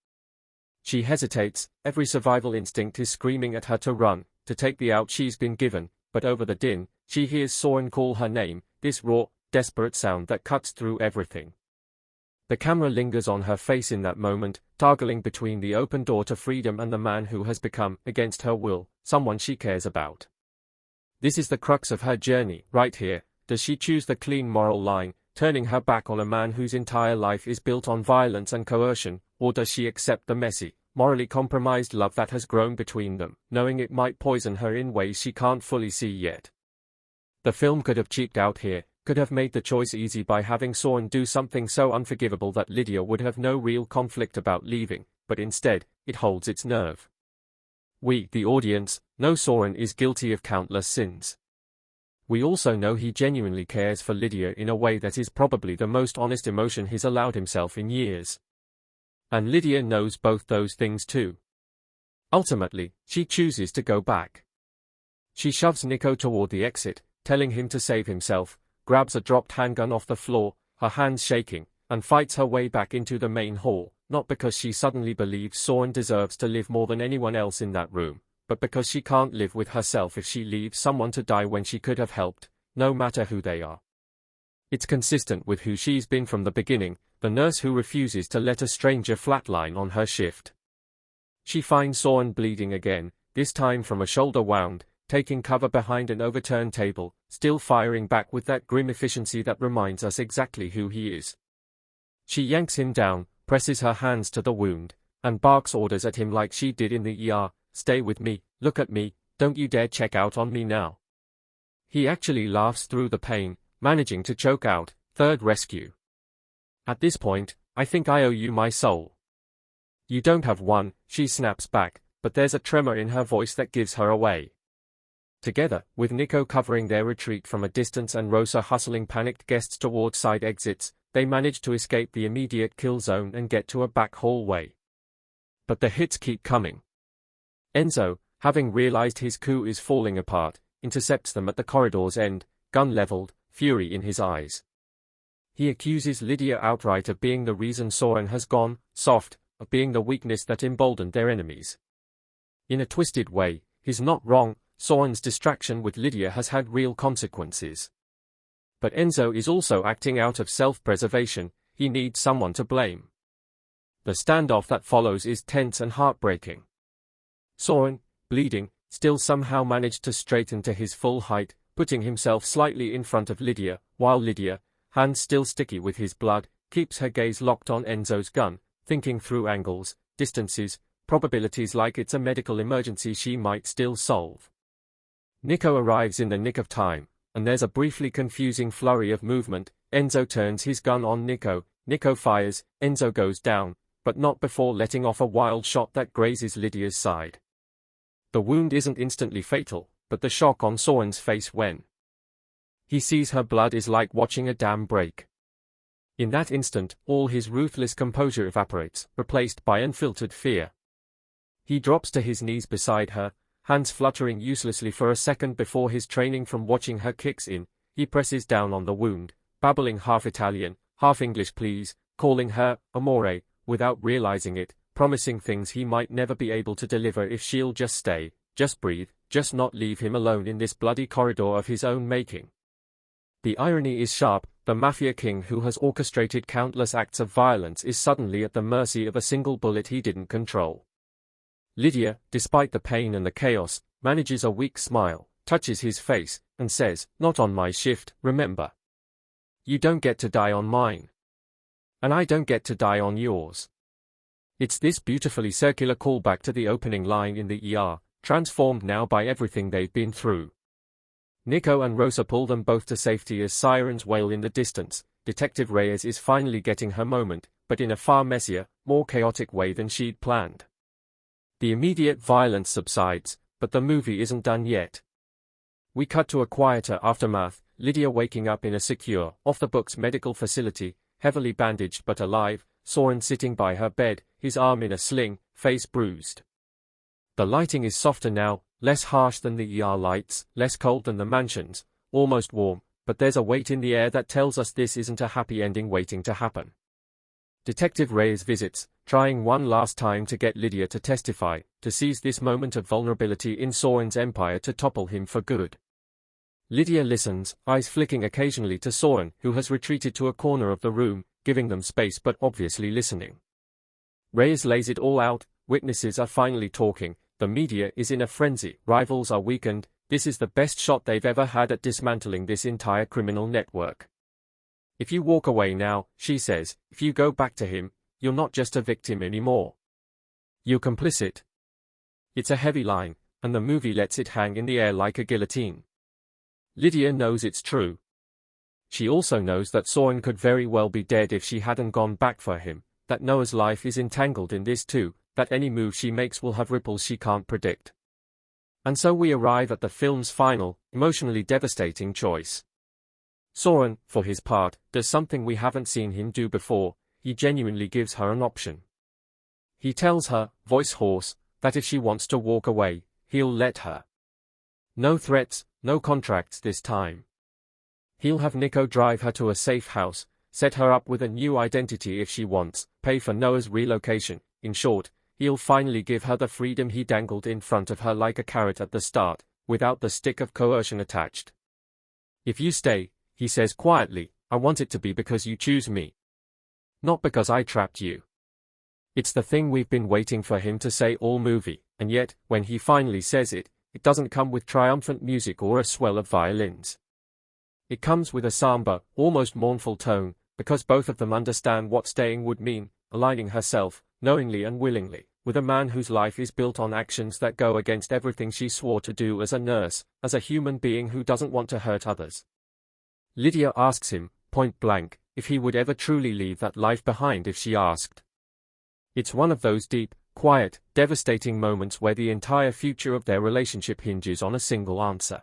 S1: She hesitates, every survival instinct is screaming at her to run, to take the out she's been given, but over the din, she hears Soren call her name, this raw, desperate sound that cuts through everything. The camera lingers on her face in that moment, toggling between the open door to freedom and the man who has become, against her will, someone she cares about. This is the crux of her journey, right here. Does she choose the clean moral line, turning her back on a man whose entire life is built on violence and coercion, or does she accept the messy, morally compromised love that has grown between them, knowing it might poison her in ways she can't fully see yet? The film could have cheaped out here, could have made the choice easy by having Soren do something so unforgivable that Lydia would have no real conflict about leaving, but instead, it holds its nerve. We, the audience, know Soren is guilty of countless sins. We also know he genuinely cares for Lydia in a way that is probably the most honest emotion he's allowed himself in years. And Lydia knows both those things too. Ultimately, she chooses to go back. She shoves Nico toward the exit, telling him to save himself, grabs a dropped handgun off the floor, her hands shaking, and fights her way back into the main hall, not because she suddenly believes Soren deserves to live more than anyone else in that room, but because she can't live with herself if she leaves someone to die when she could have helped, no matter who they are. It's consistent with who she's been from the beginning, the nurse who refuses to let a stranger flatline on her shift. She finds Soren bleeding again, this time from a shoulder wound, taking cover behind an overturned table, still firing back with that grim efficiency that reminds us exactly who he is. She yanks him down, presses her hands to the wound, and barks orders at him like she did in the ER, "Stay with me, look at me, don't you dare check out on me now." He actually laughs through the pain, managing to choke out, "Third rescue. At this point, I think I owe you my soul." "You don't have one," she snaps back, but there's a tremor in her voice that gives her away. Together, with Nico covering their retreat from a distance and Rosa hustling panicked guests toward side exits, they manage to escape the immediate kill zone and get to a back hallway. But the hits keep coming. Enzo, having realized his coup is falling apart, intercepts them at the corridor's end, gun leveled, fury in his eyes. He accuses Lydia outright of being the reason Soren has gone soft, of being the weakness that emboldened their enemies. In a twisted way, he's not wrong. Soren's distraction with Lydia has had real consequences. But Enzo is also acting out of self-preservation. he needs someone to blame. The standoff that follows is tense and heartbreaking. Soren, bleeding, still somehow managed to straighten to his full height, putting himself slightly in front of Lydia, while Lydia, hands still sticky with his blood, keeps her gaze locked on Enzo's gun, thinking through angles, distances, probabilities like it's a medical emergency she might still solve. Nico arrives in the nick of time, and there's a briefly confusing flurry of movement. Enzo turns his gun on Nico, Nico fires, Enzo goes down, but not before letting off a wild shot that grazes Lydia's side. The wound isn't instantly fatal, but the shock on Soren's face when he sees her blood is like watching a dam break. In that instant, all his ruthless composure evaporates, replaced by unfiltered fear. He drops to his knees beside her, hands fluttering uselessly for a second before his training from watching her kicks in. He presses down on the wound, babbling half Italian, half English please, calling her amore, without realizing it, promising things he might never be able to deliver if she'll just stay, just breathe, just not leave him alone in this bloody corridor of his own making. The irony is sharp. The Mafia king who has orchestrated countless acts of violence is suddenly at the mercy of a single bullet he didn't control. Lydia, despite the pain and the chaos, manages a weak smile, touches his face, and says, "Not on my shift, remember. You don't get to die on mine. And I don't get to die on yours." It's this beautifully circular callback to the opening line in the ER, transformed now by everything they've been through. Nico and Rosa pull them both to safety as sirens wail in the distance. Detective Reyes is finally getting her moment, but in a far messier, more chaotic way than she'd planned. The immediate violence subsides, but the movie isn't done yet. We cut to a quieter aftermath, Lydia waking up in a secure, off-the-books medical facility, heavily bandaged but alive, Soren sitting by her bed, his arm in a sling, face bruised. The lighting is softer now, less harsh than the ER lights, less cold than the mansions, almost warm, but there's a weight in the air that tells us this isn't a happy ending waiting to happen. Detective Reyes visits, trying one last time to get Lydia to testify, to seize this moment of vulnerability in Soren's empire to topple him for good. Lydia listens, eyes flicking occasionally to Soren, who has retreated to a corner of the room, giving them space but obviously listening. Reyes lays it all out, witnesses are finally talking, the media is in a frenzy, rivals are weakened, this is the best shot they've ever had at dismantling this entire criminal network. "If you walk away now," she says, "if you go back to him, you're not just a victim anymore. You're complicit." It's a heavy line, and the movie lets it hang in the air like a guillotine. Lydia knows it's true. She also knows that Soren could very well be dead if she hadn't gone back for him, that Noah's life is entangled in this too, that any move she makes will have ripples she can't predict. And so we arrive at the film's final, emotionally devastating choice. Soren, for his part, does something we haven't seen him do before. He genuinely gives her an option. He tells her, voice hoarse, that if she wants to walk away, he'll let her. No threats, no contracts this time. He'll have Nico drive her to a safe house, set her up with a new identity if she wants, pay for Noah's relocation. In short, he'll finally give her the freedom he dangled in front of her like a carrot at the start, without the stick of coercion attached. "If you stay," he says quietly, "I want it to be because you choose me. Not because I trapped you." It's the thing we've been waiting for him to say all movie, and yet, when he finally says it, it doesn't come with triumphant music or a swell of violins. It comes with a somber, almost mournful tone, because both of them understand what staying would mean, aligning herself, knowingly and willingly, with a man whose life is built on actions that go against everything she swore to do as a nurse, as a human being who doesn't want to hurt others. Lydia asks him, point blank, if he would ever truly leave that life behind if she asked. It's one of those deep, quiet, devastating moments where the entire future of their relationship hinges on a single answer.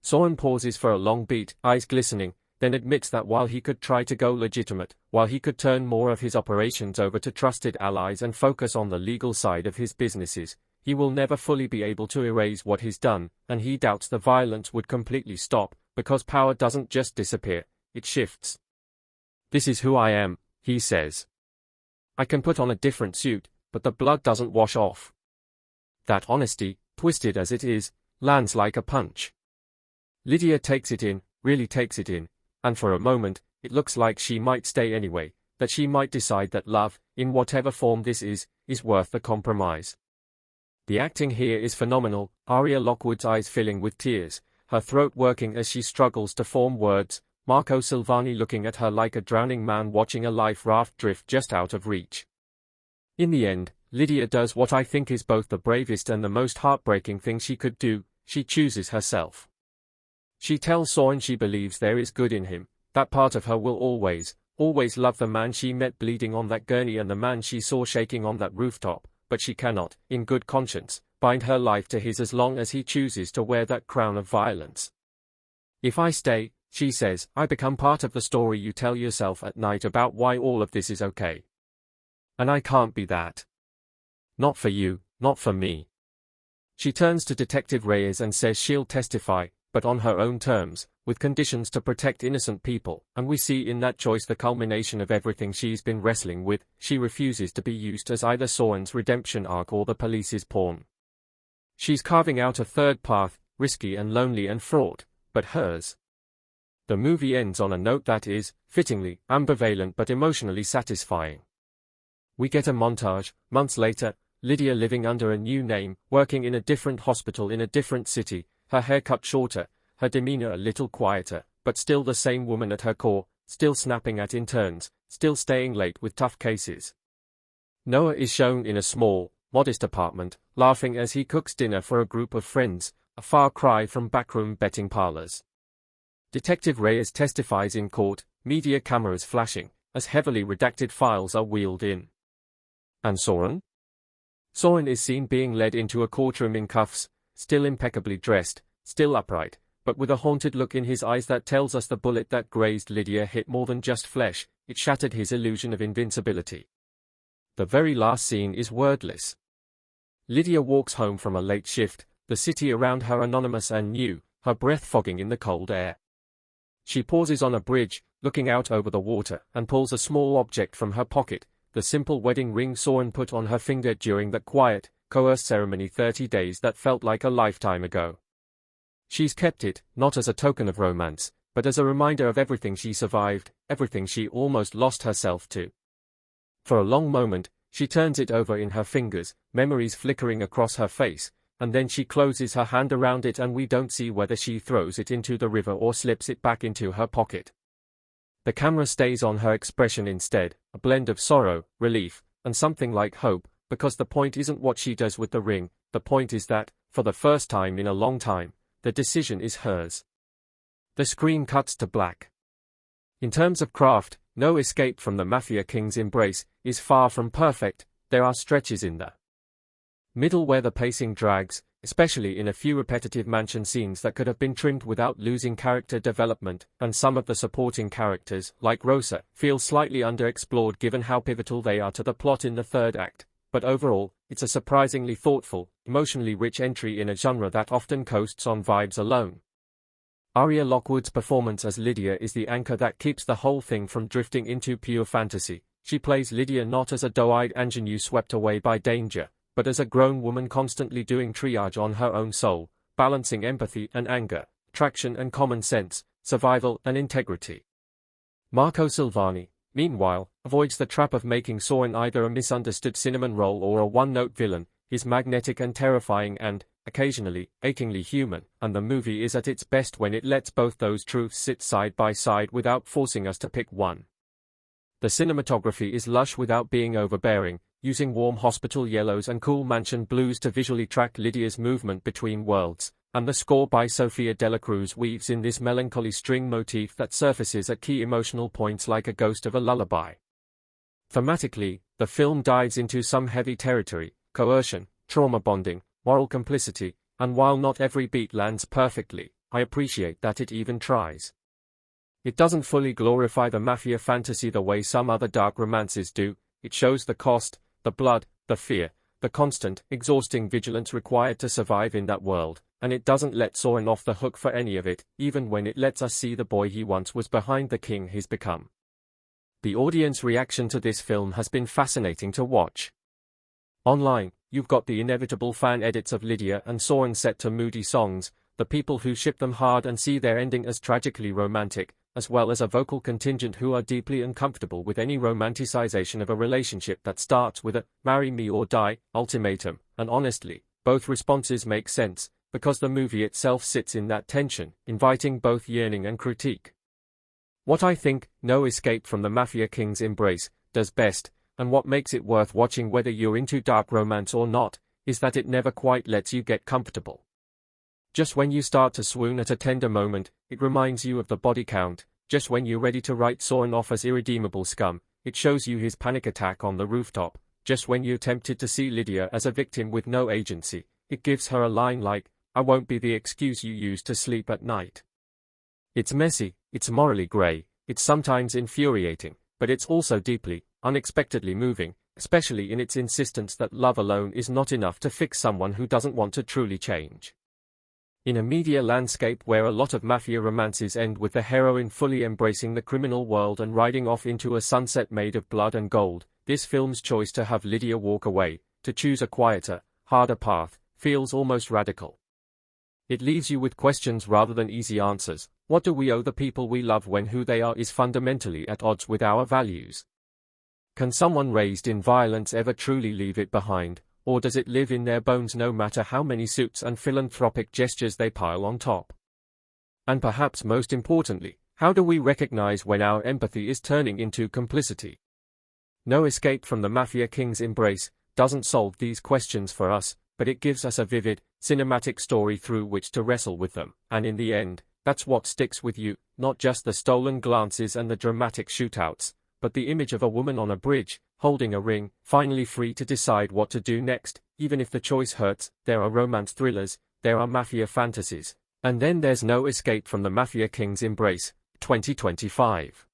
S1: Soren pauses for a long beat, eyes glistening, then admits that while he could try to go legitimate, while he could turn more of his operations over to trusted allies and focus on the legal side of his businesses, he will never fully be able to erase what he's done, and he doubts the violence would completely stop, because power doesn't just disappear, it shifts. "This is who I am," he says. "I can put on a different suit, but the blood doesn't wash off." That honesty, twisted as it is, lands like a punch. Lydia takes it in, really takes it in, and for a moment, it looks like she might stay anyway, that she might decide that love, in whatever form this is worth the compromise. The acting here is phenomenal, Aria Lockwood's eyes filling with tears, her throat working as she struggles to form words, Marco Silvani looking at her like a drowning man watching a life raft drift just out of reach. In the end, Lydia does what I think is both the bravest and the most heartbreaking thing she could do, she chooses herself. She tells Soren she believes there is good in him, that part of her will always love the man she met bleeding on that gurney and the man she saw shaking on that rooftop, but she cannot, in good conscience, bind her life to his as long as he chooses to wear that crown of violence. If I stay, she says, I become part of the story you tell yourself at night about why all of this is okay. And I can't be that. Not for you, not for me. She turns to Detective Reyes and says she'll testify, but on her own terms, with conditions to protect innocent people, and we see in that choice the culmination of everything she's been wrestling with. She refuses to be used as either Soren's redemption arc or the police's pawn. She's carving out a third path, risky and lonely and fraught, but hers. The movie ends on a note that is, fittingly, ambivalent but emotionally satisfying. We get a montage, months later, Lydia living under a new name, working in a different hospital in a different city, her hair cut shorter, her demeanor a little quieter, but still the same woman at her core, still snapping at interns, still staying late with tough cases. Noah is shown in a small, modest apartment, laughing as he cooks dinner for a group of friends, a far cry from backroom betting parlors. Detective Reyes testifies in court, media cameras flashing, as heavily redacted files are wheeled in. And Soren? Soren is seen being led into a courtroom in cuffs, still impeccably dressed, still upright, but with a haunted look in his eyes that tells us the bullet that grazed Lydia hit more than just flesh, it shattered his illusion of invincibility. The very last scene is wordless. Lydia walks home from a late shift, the city around her anonymous and new, her breath fogging in the cold air. She pauses on a bridge, looking out over the water, and pulls a small object from her pocket, the simple wedding ring Soren put on her finger during that quiet, coerced ceremony 30 days that felt like a lifetime ago. She's kept it, not as a token of romance, but as a reminder of everything she survived, everything she almost lost herself to. For a long moment, she turns it over in her fingers, memories flickering across her face, and then she closes her hand around it and we don't see whether she throws it into the river or slips it back into her pocket. The camera stays on her expression instead, a blend of sorrow, relief, and something like hope, because the point isn't what she does with the ring, the point is that, for the first time in a long time, the decision is hers. The screen cuts to black. In terms of craft, no escape from the Mafia King's embrace is far from perfect. There are stretches in the middle where the pacing drags, especially in a few repetitive mansion scenes that could have been trimmed without losing character development, and some of the supporting characters, like Rosa, feel slightly underexplored given how pivotal they are to the plot in the third act, but overall, it's a surprisingly thoughtful, emotionally rich entry in a genre that often coasts on vibes alone. Aria Lockwood's performance as Lydia is the anchor that keeps the whole thing from drifting into pure fantasy. She plays Lydia not as a doe-eyed ingenue swept away by danger, but as a grown woman constantly doing triage on her own soul, balancing empathy and anger, attraction and common sense, survival and integrity. Marco Silvani, meanwhile, avoids the trap of making Soren either a misunderstood cinnamon roll or a one-note villain. He's magnetic and terrifying and, occasionally, achingly human, and the movie is at its best when it lets both those truths sit side by side without forcing us to pick one. The cinematography is lush without being overbearing, using warm hospital yellows and cool mansion blues to visually track Lydia's movement between worlds, and the score by Sofia de la Cruz weaves in this melancholy string motif that surfaces at key emotional points like a ghost of a lullaby. Thematically, the film dives into some heavy territory: coercion, trauma bonding, moral complicity, and while not every beat lands perfectly, I appreciate that it even tries. It doesn't fully glorify the mafia fantasy the way some other dark romances do. It shows the cost, the blood, the fear, the constant, exhausting vigilance required to survive in that world, and it doesn't let Soren off the hook for any of it, even when it lets us see the boy he once was behind the king he's become. The audience reaction to this film has been fascinating to watch. Online, you've got the inevitable fan edits of Lydia and Soren set to moody songs, the people who ship them hard and see their ending as tragically romantic, as well as a vocal contingent who are deeply uncomfortable with any romanticization of a relationship that starts with a "marry me or die" ultimatum, and honestly, both responses make sense, because the movie itself sits in that tension, inviting both yearning and critique. What I think No Escape from the Mafia King's Embrace does best, and what makes it worth watching whether you're into dark romance or not, is that it never quite lets you get comfortable. Just when you start to swoon at a tender moment, it reminds you of the body count. Just when you're ready to write Soren off as irredeemable scum, it shows you his panic attack on the rooftop. Just when you're tempted to see Lydia as a victim with no agency, it gives her a line like, "I won't be the excuse you use to sleep at night." It's messy, it's morally grey, it's sometimes infuriating, but it's also deeply, unexpectedly moving, especially in its insistence that love alone is not enough to fix someone who doesn't want to truly change. In a media landscape where a lot of mafia romances end with the heroine fully embracing the criminal world and riding off into a sunset made of blood and gold, this film's choice to have Lydia walk away, to choose a quieter, harder path, feels almost radical. It leaves you with questions rather than easy answers. What do we owe the people we love when who they are is fundamentally at odds with our values? Can someone raised in violence ever truly leave it behind, or does it live in their bones no matter how many suits and philanthropic gestures they pile on top? And perhaps most importantly, how do we recognize when our empathy is turning into complicity? No Escape from the Mafia King's Embrace doesn't solve these questions for us, but it gives us a vivid, cinematic story through which to wrestle with them, and in the end, that's what sticks with you, not just the stolen glances and the dramatic shootouts, but the image of a woman on a bridge, holding a ring, finally free to decide what to do next, even if the choice hurts. There are romance thrillers, there are mafia fantasies, and then there's No Escape from the Mafia King's Embrace, 2025.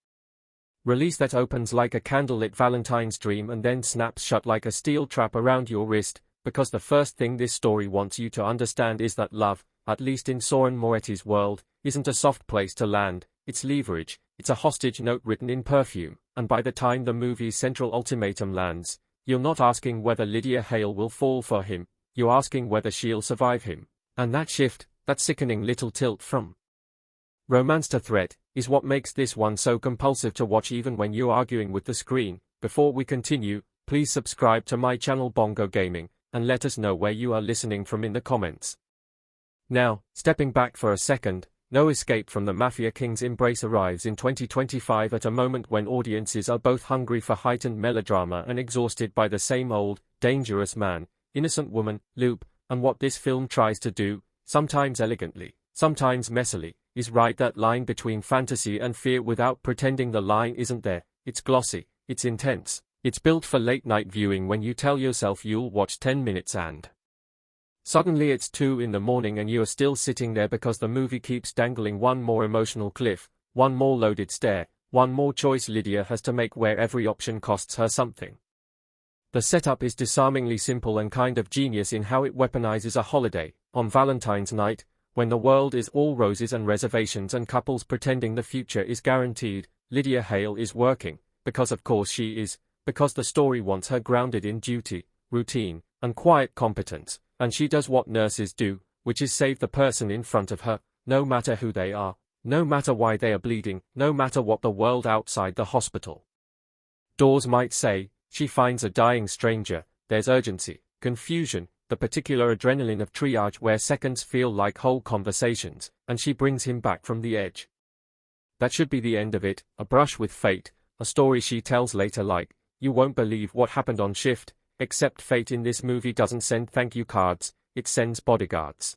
S1: Release that opens like a candlelit Valentine's dream and then snaps shut like a steel trap around your wrist, because the first thing this story wants you to understand is that love, at least in Soren Moretti's world, isn't a soft place to land, it's leverage, it's a hostage note written in perfume, and by the time the movie's central ultimatum lands, you're not asking whether Lydia Hale will fall for him, you're asking whether she'll survive him. And that shift, that sickening little tilt from romance to threat, is what makes this one so compulsive to watch even when you're arguing with the screen. Before we continue, please subscribe to my channel Bongo Gaming, and let us know where you are listening from in the comments. Now, stepping back for a second, No Escape from the Mafia King's Embrace arrives in 2025 at a moment when audiences are both hungry for heightened melodrama and exhausted by the same old, dangerous man, innocent woman, loop, and what this film tries to do, sometimes elegantly, sometimes messily, is ride that line between fantasy and fear without pretending the line isn't there. It's glossy, it's intense, it's built for late-night viewing when you tell yourself you'll watch 10 minutes and suddenly it's 2 in the morning and you're still sitting there because the movie keeps dangling one more emotional cliff, one more loaded stare, one more choice Lydia has to make where every option costs her something. The setup is disarmingly simple and kind of genius in how it weaponizes a holiday, on Valentine's night, when the world is all roses and reservations and couples pretending the future is guaranteed. Lydia Hale is working, because of course she is, because the story wants her grounded in duty, routine, and quiet competence. And she does what nurses do, which is save the person in front of her, no matter who they are, no matter why they are bleeding, no matter what the world outside the hospital doors might say. She finds a dying stranger, there's urgency, confusion, the particular adrenaline of triage where seconds feel like whole conversations, and she brings him back from the edge. That should be the end of it, a brush with fate, a story she tells later like, "You won't believe what happened on shift." Except fate in this movie doesn't send thank you cards, it sends bodyguards.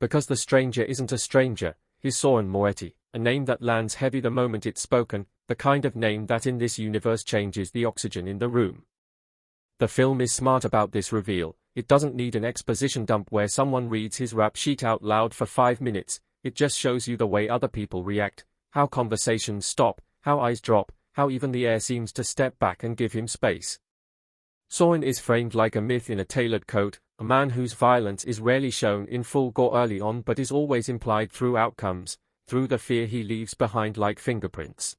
S1: Because the stranger isn't a stranger, he's Soren Moretti, a name that lands heavy the moment it's spoken, the kind of name that in this universe changes the oxygen in the room. The film is smart about this reveal. It doesn't need an exposition dump where someone reads his rap sheet out loud for 5 minutes, it just shows you the way other people react, how conversations stop, how eyes drop, how even the air seems to step back and give him space. Soren is framed like a myth in a tailored coat, a man whose violence is rarely shown in full gore early on but is always implied through outcomes, through the fear he leaves behind like fingerprints.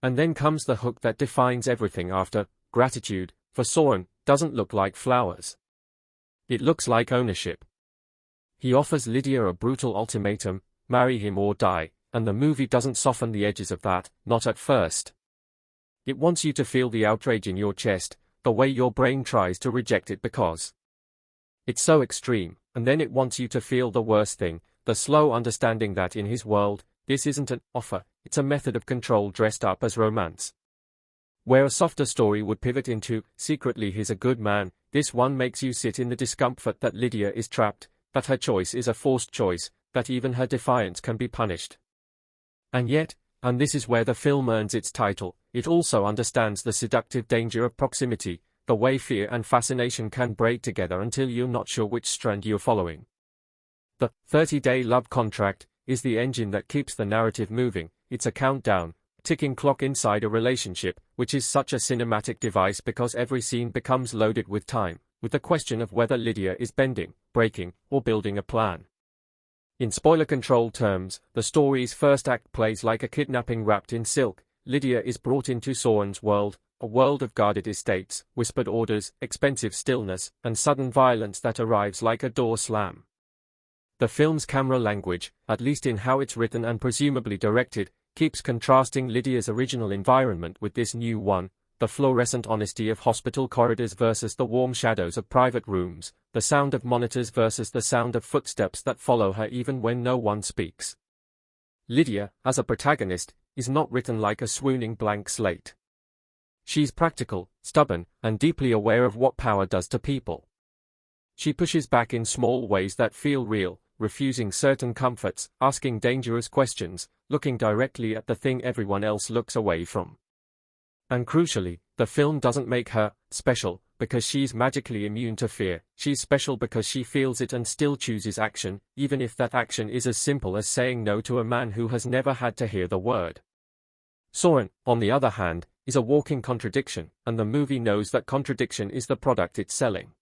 S1: And then comes the hook that defines everything after. Gratitude, for Soren, doesn't look like flowers. It looks like ownership. He offers Lydia a brutal ultimatum, marry him or die, and the movie doesn't soften the edges of that, not at first. It wants you to feel the outrage in your chest, the way your brain tries to reject it because it's so extreme, and then it wants you to feel the worst thing, the slow understanding that in his world, this isn't an offer, it's a method of control dressed up as romance. Where a softer story would pivot into, secretly he's a good man, this one makes you sit in the discomfort that Lydia is trapped, that her choice is a forced choice, that even her defiance can be punished. And yet, and this is where the film earns its title, it also understands the seductive danger of proximity, the way fear and fascination can braid together until you're not sure which strand you're following. The 30-day love contract is the engine that keeps the narrative moving, it's a countdown, ticking clock inside a relationship, which is such a cinematic device because every scene becomes loaded with time, with the question of whether Lydia is bending, breaking, or building a plan. In spoiler-controlled terms, the story's first act plays like a kidnapping wrapped in silk. Lydia is brought into Soren's world, a world of guarded estates, whispered orders, expensive stillness, and sudden violence that arrives like a door slam. The film's camera language, at least in how it's written and presumably directed, keeps contrasting Lydia's original environment with this new one, the fluorescent honesty of hospital corridors versus the warm shadows of private rooms, the sound of monitors versus the sound of footsteps that follow her even when no one speaks. Lydia, as a protagonist, is not written like a swooning blank slate. She's practical, stubborn, and deeply aware of what power does to people. She pushes back in small ways that feel real, refusing certain comforts, asking dangerous questions, looking directly at the thing everyone else looks away from. And crucially, the film doesn't make her special because she's magically immune to fear. She's special because she feels it and still chooses action, even if that action is as simple as saying no to a man who has never had to hear the word. Soren, on the other hand, is a walking contradiction, and the movie knows that contradiction is the product it's selling.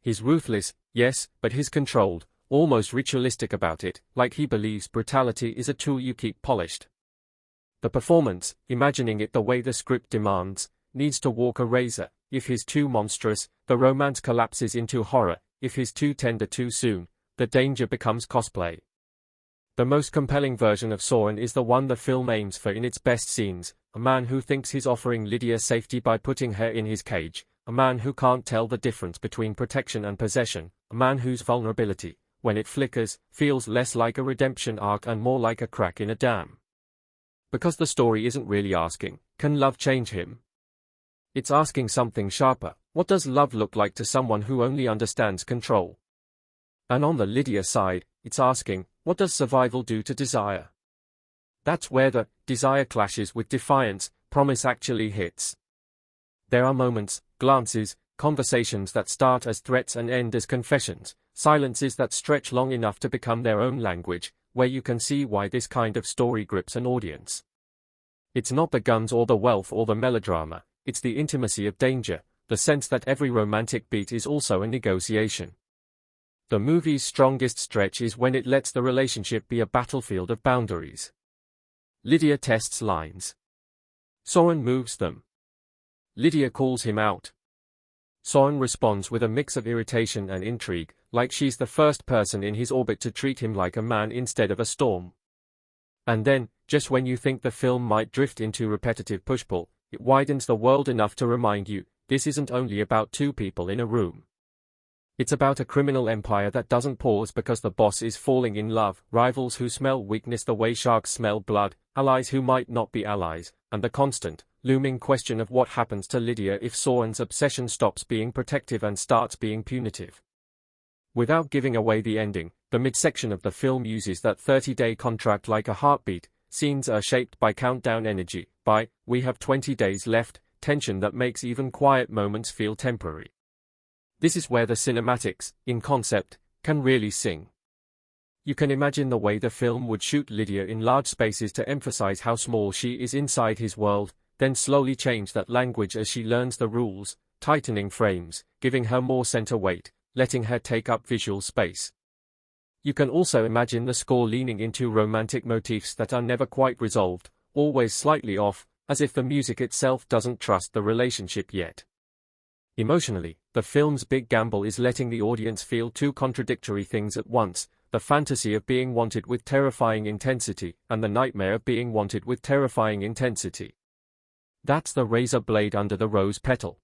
S1: He's ruthless, yes, but he's controlled, almost ritualistic about it, like he believes brutality is a tool you keep polished. The performance, imagining it the way the script demands, needs to walk a razor. If he's too monstrous, the romance collapses into horror. If he's too tender too soon, the danger becomes cosplay. The most compelling version of Soren is the one the film aims for in its best scenes, a man who thinks he's offering Lydia safety by putting her in his cage, a man who can't tell the difference between protection and possession, a man whose vulnerability, when it flickers, feels less like a redemption arc and more like a crack in a dam. Because the story isn't really asking, can love change him? It's asking something sharper. What does love look like to someone who only understands control? And on the Lydia side, it's asking, what does survival do to desire? That's where the desire clashes with defiance, promise actually hits. There are moments, glances, conversations that start as threats and end as confessions, silences that stretch long enough to become their own language, where you can see why this kind of story grips an audience. It's not the guns or the wealth or the melodrama, it's the intimacy of danger, the sense that every romantic beat is also a negotiation. The movie's strongest stretch is when it lets the relationship be a battlefield of boundaries. Lydia tests lines. Soren moves them. Lydia calls him out. Soren responds with a mix of irritation and intrigue, like she's the first person in his orbit to treat him like a man instead of a storm. And then, just when you think the film might drift into repetitive push-pull, it widens the world enough to remind you, this isn't only about two people in a room. It's about a criminal empire that doesn't pause because the boss is falling in love, rivals who smell weakness the way sharks smell blood, allies who might not be allies, and the constant, looming question of what happens to Lydia if Soren's obsession stops being protective and starts being punitive. Without giving away the ending, the midsection of the film uses that 30-day contract like a heartbeat. Scenes are shaped by countdown energy, by, we have 20 days left, tension that makes even quiet moments feel temporary. This is where the cinematics, in concept, can really sing. You can imagine the way the film would shoot Lydia in large spaces to emphasize how small she is inside his world, then slowly change that language as she learns the rules, tightening frames, giving her more center weight, letting her take up visual space. You can also imagine the score leaning into romantic motifs that are never quite resolved, always slightly off, as if the music itself doesn't trust the relationship yet. Emotionally, the film's big gamble is letting the audience feel two contradictory things at once, the fantasy of being wanted with terrifying intensity, and the nightmare of being wanted with terrifying intensity. That's the razor blade under the rose petal.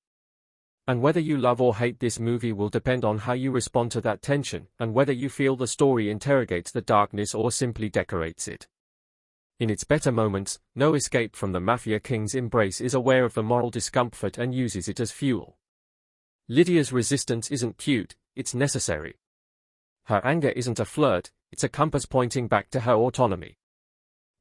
S1: And whether you love or hate this movie will depend on how you respond to that tension, and whether you feel the story interrogates the darkness or simply decorates it. In its better moments, No Escape from the Mafia King's Embrace is aware of the moral discomfort and uses it as fuel. Lydia's resistance isn't cute, it's necessary. Her anger isn't a flirt, it's a compass pointing back to her autonomy.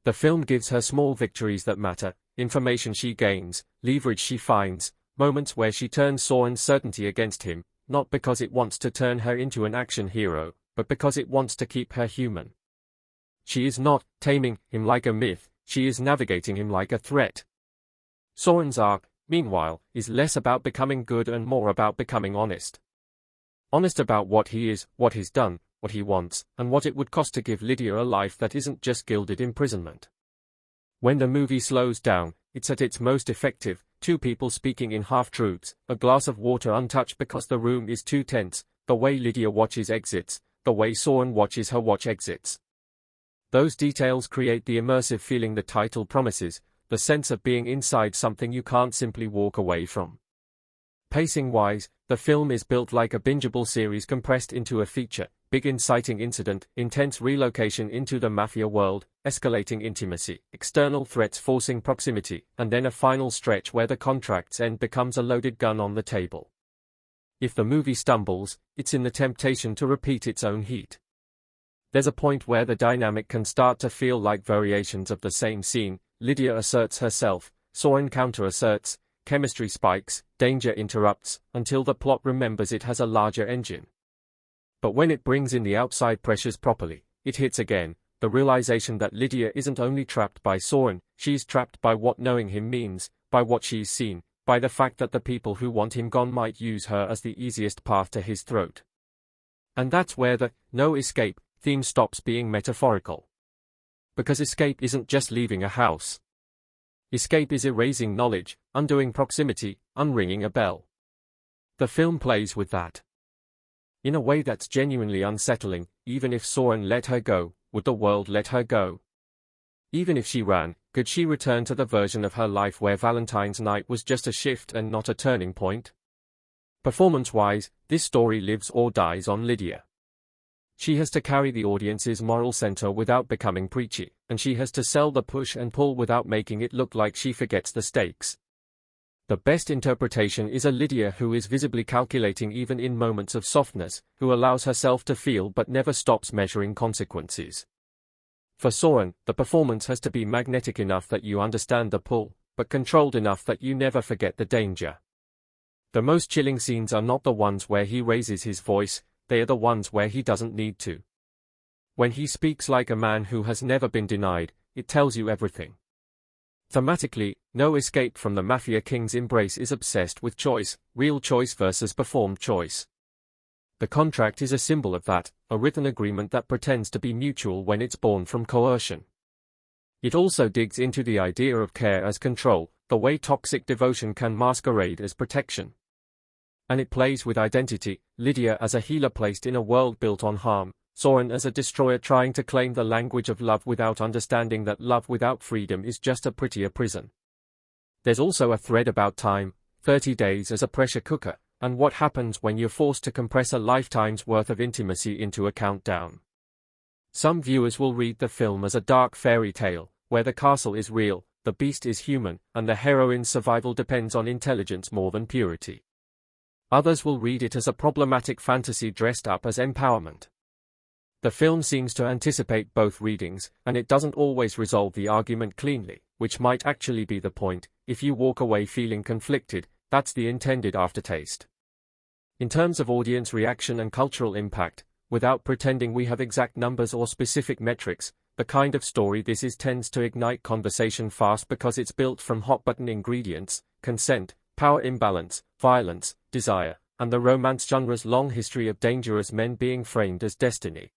S1: The film gives her small victories that matter, information she gains, leverage she finds, moments where she turns Soren's certainty against him, not because it wants to turn her into an action hero, but because it wants to keep her human. She is not taming him like a myth, she is navigating him like a threat. Soren's arc, meanwhile, is less about becoming good and more about becoming honest. Honest about what he is, what he's done, what he wants, and what it would cost to give Lydia a life that isn't just gilded imprisonment. When the movie slows down, it's at its most effective, two people speaking in half-truths, a glass of water untouched because the room is too tense, the way Lydia watches exits, the way Soren watches her watch exits. Those details create the immersive feeling the title promises, the sense of being inside something you can't simply walk away from. Pacing-wise, the film is built like a bingeable series compressed into a feature, big inciting incident, intense relocation into the mafia world, escalating intimacy, external threats forcing proximity, and then a final stretch where the contract's end becomes a loaded gun on the table. If the movie stumbles, it's in the temptation to repeat its own heat. There's a point where the dynamic can start to feel like variations of the same scene. Lydia asserts herself, Soren counter-asserts, chemistry spikes, danger interrupts, until the plot remembers it has a larger engine. But when it brings in the outside pressures properly, it hits again, the realization that Lydia isn't only trapped by Soren, she's trapped by what knowing him means, by what she's seen, by the fact that the people who want him gone might use her as the easiest path to his throat. And that's where the no escape theme stops being metaphorical. Because escape isn't just leaving a house. Escape is erasing knowledge, undoing proximity, unringing a bell. The film plays with that. In a way that's genuinely unsettling. Even if Soren let her go, would the world let her go? Even if she ran, could she return to the version of her life where Valentine's night was just a shift and not a turning point? Performance-wise, this story lives or dies on Lydia. She has to carry the audience's moral center without becoming preachy, and she has to sell the push and pull without making it look like she forgets the stakes. The best interpretation is a Lydia who is visibly calculating even in moments of softness, who allows herself to feel but never stops measuring consequences. For Soren, the performance has to be magnetic enough that you understand the pull, but controlled enough that you never forget the danger. The most chilling scenes are not the ones where he raises his voice, they are the ones where he doesn't need to. When he speaks like a man who has never been denied, it tells you everything. Thematically, No Escape from the Mafia King's Embrace is obsessed with choice, real choice versus performed choice. The contract is a symbol of that, a written agreement that pretends to be mutual when it's born from coercion. It also digs into the idea of care as control, the way toxic devotion can masquerade as protection. And it plays with identity, Lydia as a healer placed in a world built on harm, Soren as a destroyer trying to claim the language of love without understanding that love without freedom is just a prettier prison. There's also a thread about time, 30 days as a pressure cooker, and what happens when you're forced to compress a lifetime's worth of intimacy into a countdown. Some viewers will read the film as a dark fairy tale, where the castle is real, the beast is human, and the heroine's survival depends on intelligence more than purity. Others will read it as a problematic fantasy dressed up as empowerment. The film seems to anticipate both readings, and it doesn't always resolve the argument cleanly, which might actually be the point. If you walk away feeling conflicted, that's the intended aftertaste. In terms of audience reaction and cultural impact, without pretending we have exact numbers or specific metrics, the kind of story this is tends to ignite conversation fast because it's built from hot-button ingredients: consent, power imbalance, violence, desire, and the romance genre's long history of dangerous men being framed as destiny.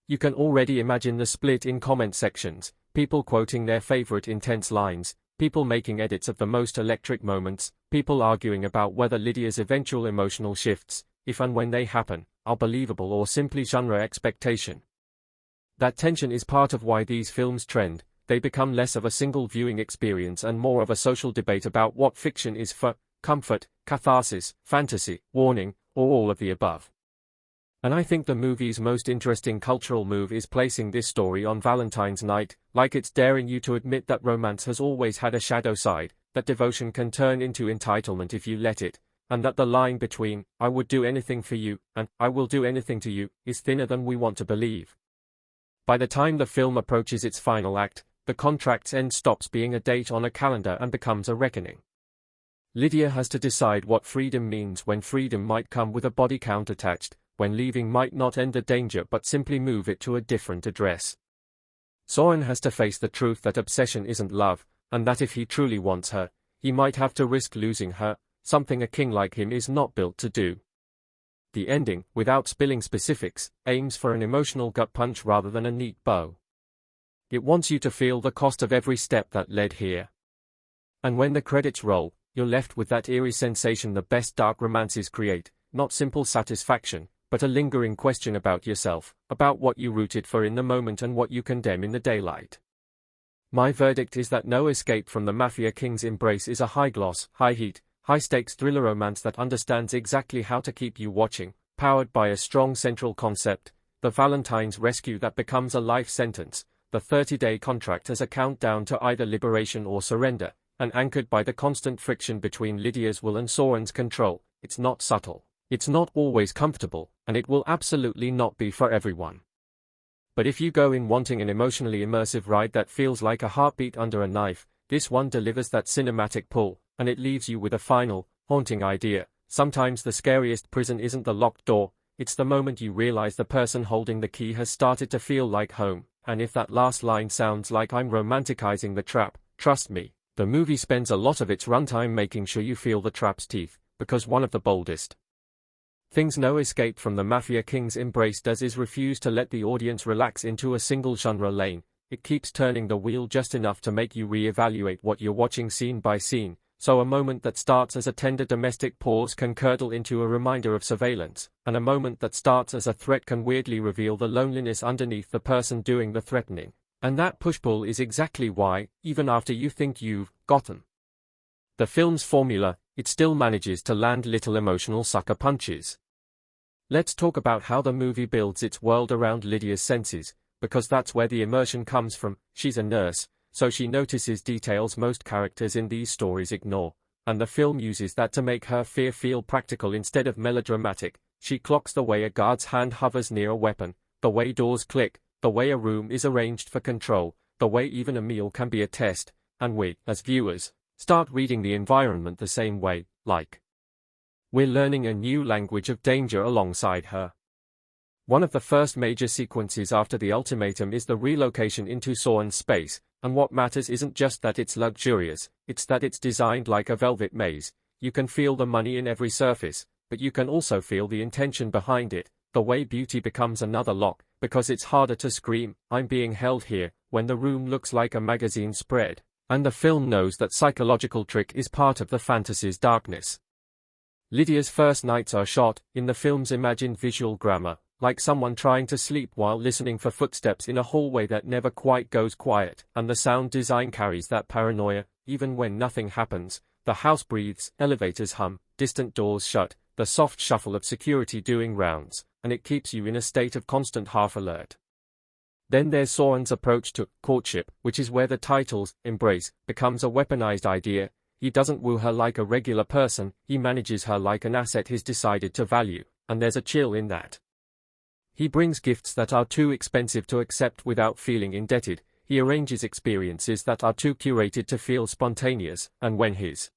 S1: You can already imagine the split in comment sections, people quoting their favorite intense lines, people making edits of the most electric moments, people arguing about whether Lydia's eventual emotional shifts, if and when they happen, are believable or simply genre expectation. That tension is part of why these films trend. They become less of a single viewing experience and more of a social debate about what fiction is for: comfort, catharsis, fantasy, warning, or all of the above. And I think the movie's most interesting cultural move is placing this story on Valentine's night, like it's daring you to admit that romance has always had a shadow side, that devotion can turn into entitlement if you let it, and that the line between "I would do anything for you" and "I will do anything to you" is thinner than we want to believe. By the time the film approaches its final act, the contract's end stops being a date on a calendar and becomes a reckoning. Lydia has to decide what freedom means when freedom might come with a body count attached, when leaving might not end the danger but simply move it to a different address. Soren has to face the truth that obsession isn't love, and that if he truly wants her, he might have to risk losing her, something a king like him is not built to do. The ending, without spilling specifics, aims for an emotional gut punch rather than a neat bow. It wants you to feel the cost of every step that led here. And when the credits roll, you're left with that eerie sensation the best dark romances create, not simple satisfaction, but a lingering question about yourself, about what you rooted for in the moment and what you condemn in the daylight. My verdict is that No Escape from the Mafia King's Embrace is a high-gloss, high-heat, high-stakes thriller romance that understands exactly how to keep you watching, powered by a strong central concept: the Valentine's rescue that becomes a life sentence, the 30-day contract as a countdown to either liberation or surrender, and anchored by the constant friction between Lydia's will and Soren's control. It's not subtle, it's not always comfortable, and it will absolutely not be for everyone. But if you go in wanting an emotionally immersive ride that feels like a heartbeat under a knife, this one delivers that cinematic pull, and it leaves you with a final, haunting idea. Sometimes the scariest prison isn't the locked door, it's the moment you realize the person holding the key has started to feel like home, and if that last line sounds like I'm romanticizing the trap, trust me, the movie spends a lot of its runtime making sure you feel the trap's teeth, because one of the boldest things No Escape from the Mafia King's Embrace does is refuse to let the audience relax into a single genre lane. It keeps turning the wheel just enough to make you re-evaluate what you're watching scene by scene, so a moment that starts as a tender domestic pause can curdle into a reminder of surveillance, and a moment that starts as a threat can weirdly reveal the loneliness underneath the person doing the threatening. And that push-pull is exactly why, even after you think you've gotten the film's formula, it still manages to land little emotional sucker punches. Let's talk about how the movie builds its world around Lydia's senses, because that's where the immersion comes from. She's a nurse, so she notices details most characters in these stories ignore, and the film uses that to make her fear feel practical instead of melodramatic. She clocks the way a guard's hand hovers near a weapon, the way doors click, the way a room is arranged for control, the way even a meal can be a test, and we, as viewers, start reading the environment the same way, like we're learning a new language of danger alongside her. One of the first major sequences after the ultimatum is the relocation into Soren's space, and what matters isn't just that it's luxurious, it's that it's designed like a velvet maze. You can feel the money in every surface, but you can also feel the intention behind it, the way beauty becomes another lock, because it's harder to scream, "I'm being held here," when the room looks like a magazine spread, and the film knows that psychological trick is part of the fantasy's darkness. Lydia's first nights are shot, in the film's imagined visual grammar, like someone trying to sleep while listening for footsteps in a hallway that never quite goes quiet, and the sound design carries that paranoia. Even when nothing happens, the house breathes, elevators hum, distant doors shut, the soft shuffle of security doing rounds, and it keeps you in a state of constant half-alert. Then there's Soren's approach to courtship, which is where the title's embrace becomes a weaponized idea. He doesn't woo her like a regular person, he manages her like an asset he's decided to value, and there's a chill in that. He brings gifts that are too expensive to accept without feeling indebted, he arranges experiences that are too curated to feel spontaneous, and when he's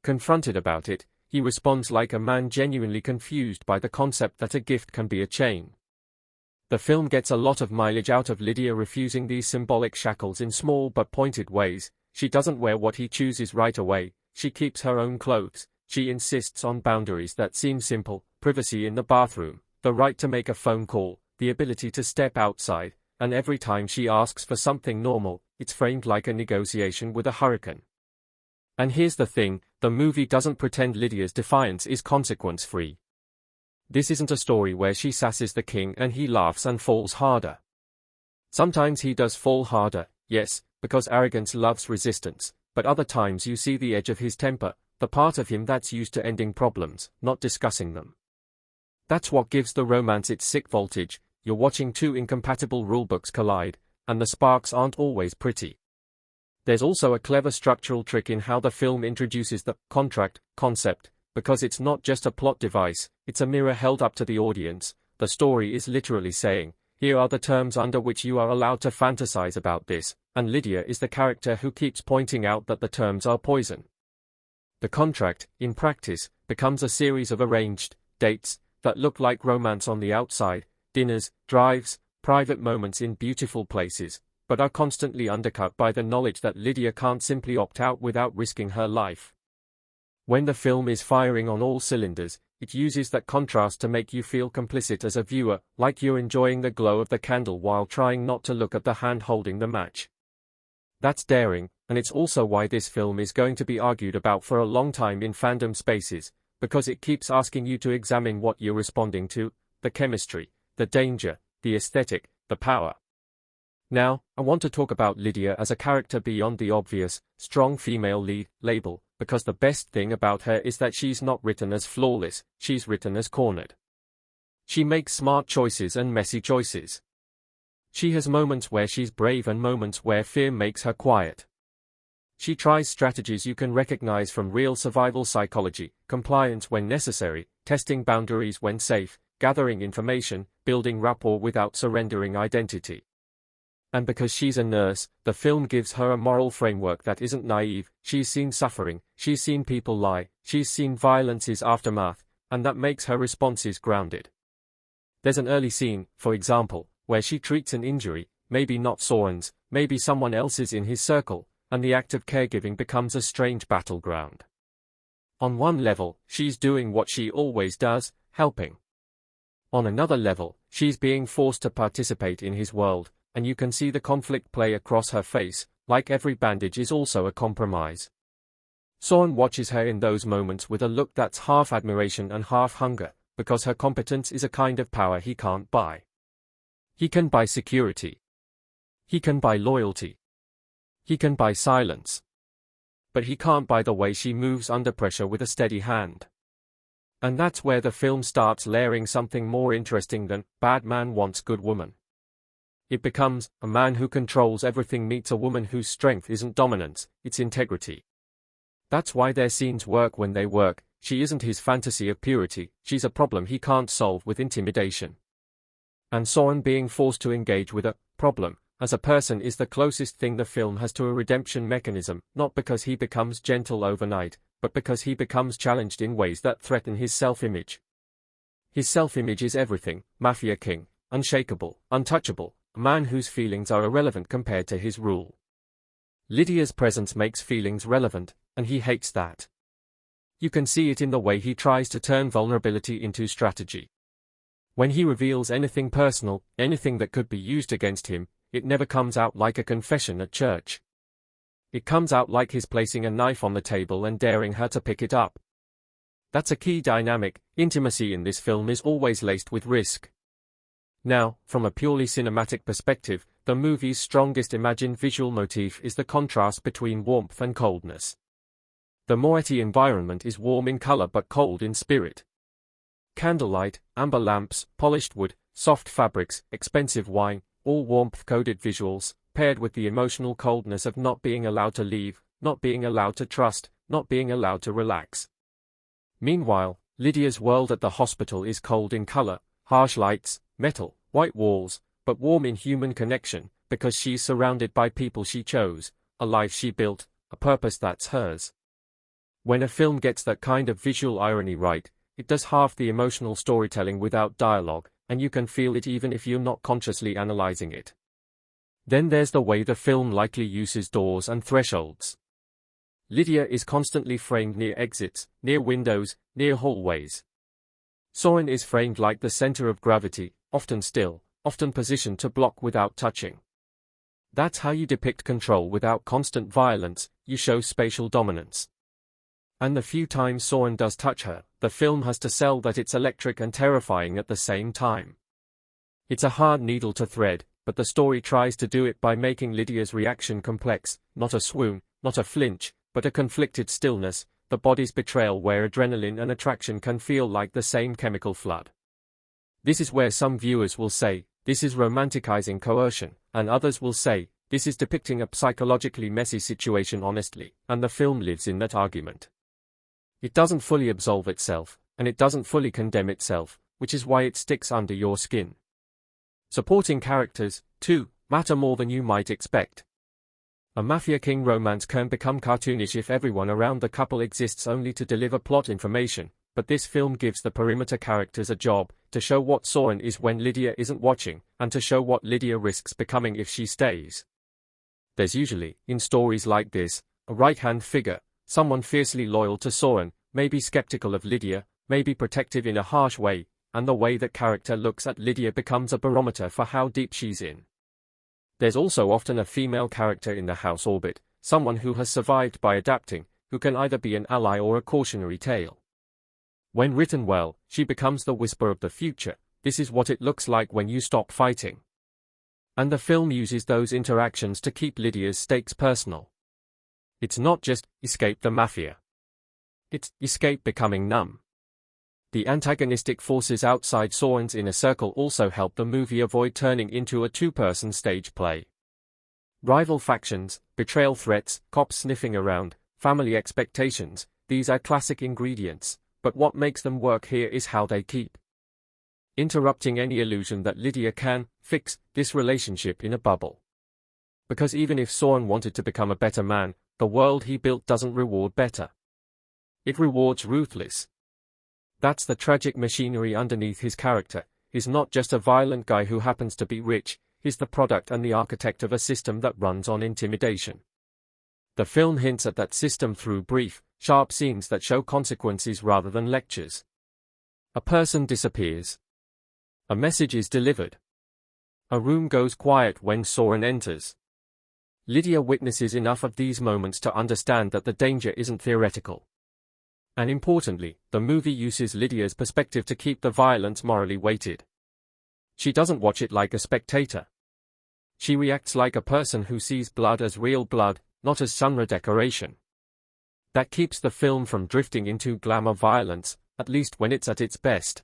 S1: confronted about it, he responds like a man genuinely confused by the concept that a gift can be a chain. The film gets a lot of mileage out of Lydia refusing these symbolic shackles in small but pointed ways. She doesn't wear what he chooses right away, she keeps her own clothes, she insists on boundaries that seem simple: privacy in the bathroom, the right to make a phone call, the ability to step outside, and every time she asks for something normal, it's framed like a negotiation with a hurricane. And here's the thing, the movie doesn't pretend Lydia's defiance is consequence-free. This isn't a story where she sasses the king and he laughs and falls harder. Sometimes he does fall harder, yes, because arrogance loves resistance, but other times you see the edge of his temper, the part of him that's used to ending problems, not discussing them. That's what gives the romance its sick voltage. You're watching two incompatible rulebooks collide, and the sparks aren't always pretty. There's also a clever structural trick in how the film introduces the contract concept, because it's not just a plot device, it's a mirror held up to the audience. The story is literally saying, here are the terms under which you are allowed to fantasize about this, and Lydia is the character who keeps pointing out that the terms are poison. The contract, in practice, becomes a series of arranged dates that look like romance on the outside, dinners, drives, private moments in beautiful places, but are constantly undercut by the knowledge that Lydia can't simply opt out without risking her life. When the film is firing on all cylinders, it uses that contrast to make you feel complicit as a viewer, like you're enjoying the glow of the candle while trying not to look at the hand holding the match. That's daring, and it's also why this film is going to be argued about for a long time in fandom spaces, because it keeps asking you to examine what you're responding to, the chemistry, the danger, the aesthetic, the power. Now, I want to talk about Lydia as a character beyond the obvious, strong female lead label, because the best thing about her is that she's not written as flawless, she's written as cornered. She makes smart choices and messy choices. She has moments where she's brave and moments where fear makes her quiet. She tries strategies you can recognize from real survival psychology, compliance when necessary, testing boundaries when safe, gathering information, building rapport without surrendering identity. And because she's a nurse, the film gives her a moral framework that isn't naive. She's seen suffering, she's seen people lie, she's seen violence's aftermath, and that makes her responses grounded. There's an early scene, for example, where she treats an injury, maybe not Soren's, maybe someone else's in his circle, and the act of caregiving becomes a strange battleground. On one level, she's doing what she always does, helping. On another level, she's being forced to participate in his world, and you can see the conflict play across her face, like every bandage is also a compromise. Soren watches her in those moments with a look that's half admiration and half hunger, because her competence is a kind of power he can't buy. He can buy security. He can buy loyalty. He can buy silence. But he can't buy the way she moves under pressure with a steady hand. And that's where the film starts layering something more interesting than, bad man wants good woman. It becomes, a man who controls everything meets a woman whose strength isn't dominance, it's integrity. That's why their scenes work when they work. She isn't his fantasy of purity, she's a problem he can't solve with intimidation. And Soren being forced to engage with a problem as a person is the closest thing the film has to a redemption mechanism, not because he becomes gentle overnight, but because he becomes challenged in ways that threaten his self-image. His self-image is everything, Mafia king, unshakable, untouchable, a man whose feelings are irrelevant compared to his rule. Lydia's presence makes feelings relevant, and he hates that. You can see it in the way he tries to turn vulnerability into strategy. When he reveals anything personal, anything that could be used against him, it never comes out like a confession at church. It comes out like his placing a knife on the table and daring her to pick it up. That's a key dynamic. Intimacy in this film is always laced with risk. Now, from a purely cinematic perspective, the movie's strongest imagined visual motif is the contrast between warmth and coldness. The moiety environment is warm in color but cold in spirit. Candlelight, amber lamps, polished wood, soft fabrics, expensive wine, all warmth-coded visuals, paired with the emotional coldness of not being allowed to leave, not being allowed to trust, not being allowed to relax. Meanwhile, Lydia's world at the hospital is cold in color, harsh lights, metal, white walls, but warm in human connection, because she's surrounded by people she chose, a life she built, a purpose that's hers. When a film gets that kind of visual irony right, it does half the emotional storytelling without dialogue, and you can feel it even if you're not consciously analyzing it. Then there's the way the film likely uses doors and thresholds. Lydia is constantly framed near exits, near windows, near hallways. Soren is framed like the center of gravity, often still, often positioned to block without touching. That's how you depict control without constant violence, you show spatial dominance. And the few times Soren does touch her, the film has to sell that it's electric and terrifying at the same time. It's a hard needle to thread, but the story tries to do it by making Lydia's reaction complex, not a swoon, not a flinch, but a conflicted stillness, the body's betrayal where adrenaline and attraction can feel like the same chemical flood. This is where some viewers will say, this is romanticizing coercion, and others will say, this is depicting a psychologically messy situation honestly, and the film lives in that argument. It doesn't fully absolve itself, and it doesn't fully condemn itself, which is why it sticks under your skin. Supporting characters, too, matter more than you might expect. A Mafia King romance can become cartoonish if everyone around the couple exists only to deliver plot information, but this film gives the perimeter characters a job, to show what Soren is when Lydia isn't watching, and to show what Lydia risks becoming if she stays. There's usually, in stories like this, a right-hand figure, someone fiercely loyal to Soren, maybe skeptical of Lydia, maybe protective in a harsh way, and the way that character looks at Lydia becomes a barometer for how deep she's in. There's also often a female character in the house orbit, someone who has survived by adapting, who can either be an ally or a cautionary tale. When written well, she becomes the whisper of the future, this is what it looks like when you stop fighting. And the film uses those interactions to keep Lydia's stakes personal. It's not just, escape the mafia. It's, escape becoming numb. The antagonistic forces outside Soren's inner circle also help the movie avoid turning into a two-person stage play. Rival factions, betrayal threats, cops sniffing around, family expectations, these are classic ingredients, but what makes them work here is how they keep interrupting any illusion that Lydia can fix this relationship in a bubble. Because even if Soren wanted to become a better man, the world he built doesn't reward better. It rewards ruthless. That's the tragic machinery underneath his character. He's not just a violent guy who happens to be rich, he's the product and the architect of a system that runs on intimidation. The film hints at that system through brief, sharp scenes that show consequences rather than lectures. A person disappears. A message is delivered. A room goes quiet when Soren enters. Lydia witnesses enough of these moments to understand that the danger isn't theoretical. And importantly, the movie uses Lydia's perspective to keep the violence morally weighted. She doesn't watch it like a spectator. She reacts like a person who sees blood as real blood, not as genre decoration. That keeps the film from drifting into glamour violence, at least when it's at its best.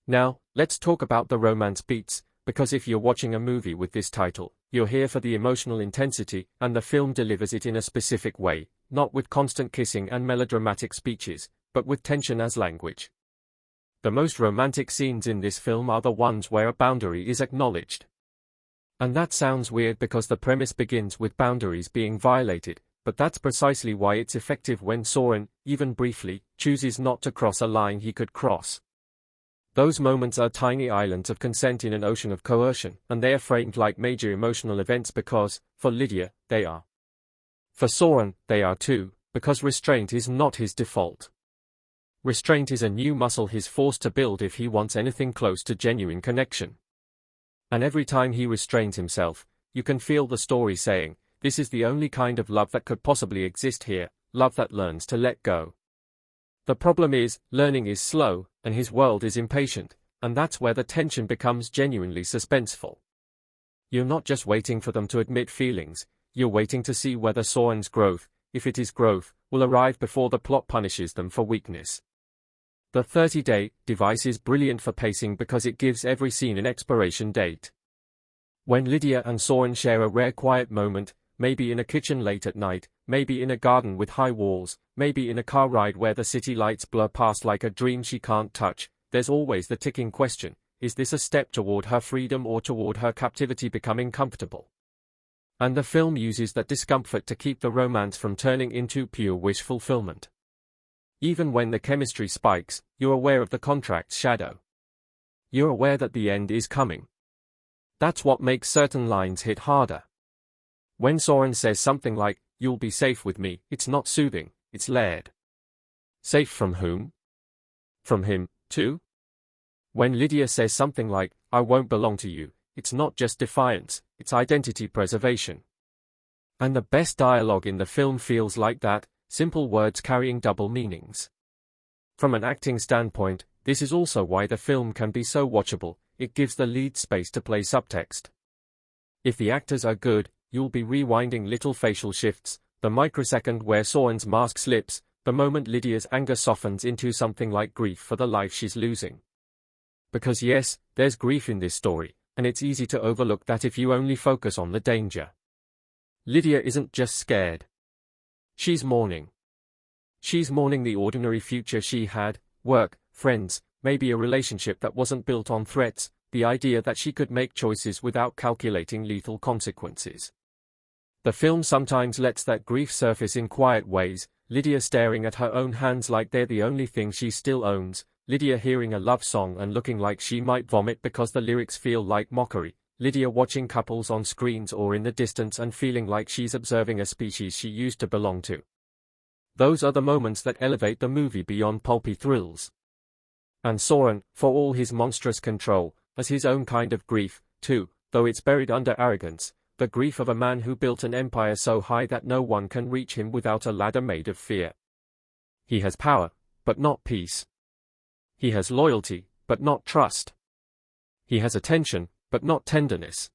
S1: Now, let's talk about the romance beats, because if you're watching a movie with this title, you're here for the emotional intensity, and the film delivers it in a specific way, not with constant kissing and melodramatic speeches, but with tension as language. The most romantic scenes in this film are the ones where a boundary is acknowledged. And that sounds weird because the premise begins with boundaries being violated, but that's precisely why it's effective when Soren, even briefly, chooses not to cross a line he could cross. Those moments are tiny islands of consent in an ocean of coercion, and they are framed like major emotional events because, for Lydia, they are. For Soren, they are too, because restraint is not his default. Restraint is a new muscle he's forced to build if he wants anything close to genuine connection. And every time he restrains himself, you can feel the story saying, this is the only kind of love that could possibly exist here, love that learns to let go. The problem is, learning is slow, and his world is impatient, and that's where the tension becomes genuinely suspenseful. You're not just waiting for them to admit feelings, you're waiting to see whether Soren's growth, if it is growth, will arrive before the plot punishes them for weakness. The 30-day device is brilliant for pacing because it gives every scene an expiration date. When Lydia and Soren share a rare quiet moment, maybe in a kitchen late at night, maybe in a garden with high walls, maybe in a car ride where the city lights blur past like a dream she can't touch, there's always the ticking question, is this a step toward her freedom or toward her captivity becoming comfortable? And the film uses that discomfort to keep the romance from turning into pure wish fulfillment. Even when the chemistry spikes, you're aware of the contract's shadow. You're aware that the end is coming. That's what makes certain lines hit harder. When Soren says something like, "You'll be safe with me," it's not soothing, it's layered. Safe from whom? From him, too? When Lydia says something like, "I won't belong to you," it's not just defiance, it's identity preservation. And the best dialogue in the film feels like that, simple words carrying double meanings. From an acting standpoint, this is also why the film can be so watchable. It gives the lead space to play subtext. If the actors are good, you'll be rewinding little facial shifts, the microsecond where Soren's mask slips, the moment Lydia's anger softens into something like grief for the life she's losing. Because yes, there's grief in this story, and it's easy to overlook that if you only focus on the danger. Lydia isn't just scared. She's mourning. She's mourning the ordinary future she had, work, friends, maybe a relationship that wasn't built on threats, the idea that she could make choices without calculating lethal consequences. The film sometimes lets that grief surface in quiet ways, Lydia staring at her own hands like they're the only thing she still owns, Lydia hearing a love song and looking like she might vomit because the lyrics feel like mockery, Lydia watching couples on screens or in the distance and feeling like she's observing a species she used to belong to. Those are the moments that elevate the movie beyond pulpy thrills. And Soren, for all his monstrous control, has his own kind of grief, too, though it's buried under arrogance, the grief of a man who built an empire so high that no one can reach him without a ladder made of fear. He has power, but not peace. He has loyalty, but not trust. He has attention, but not tenderness.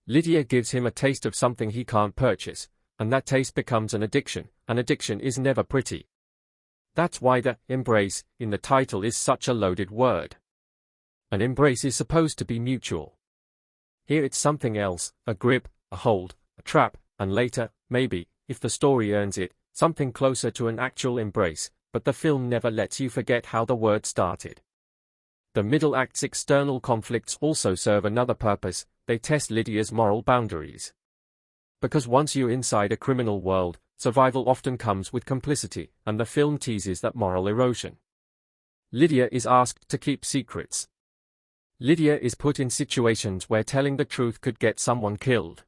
S1: Lydia gives him a taste of something he can't purchase, and that taste becomes an addiction. An addiction is never pretty. That's why the embrace in the title is such a loaded word. An embrace is supposed to be mutual. Here it's something else, a grip, a hold, a trap, and later, maybe, if the story earns it, something closer to an actual embrace, but the film never lets you forget how the word started. The middle act's external conflicts also serve another purpose, they test Lydia's moral boundaries. Because once you're inside a criminal world, survival often comes with complicity, and the film teases that moral erosion. Lydia is asked to keep secrets. Lydia is put in situations where telling the truth could get someone killed.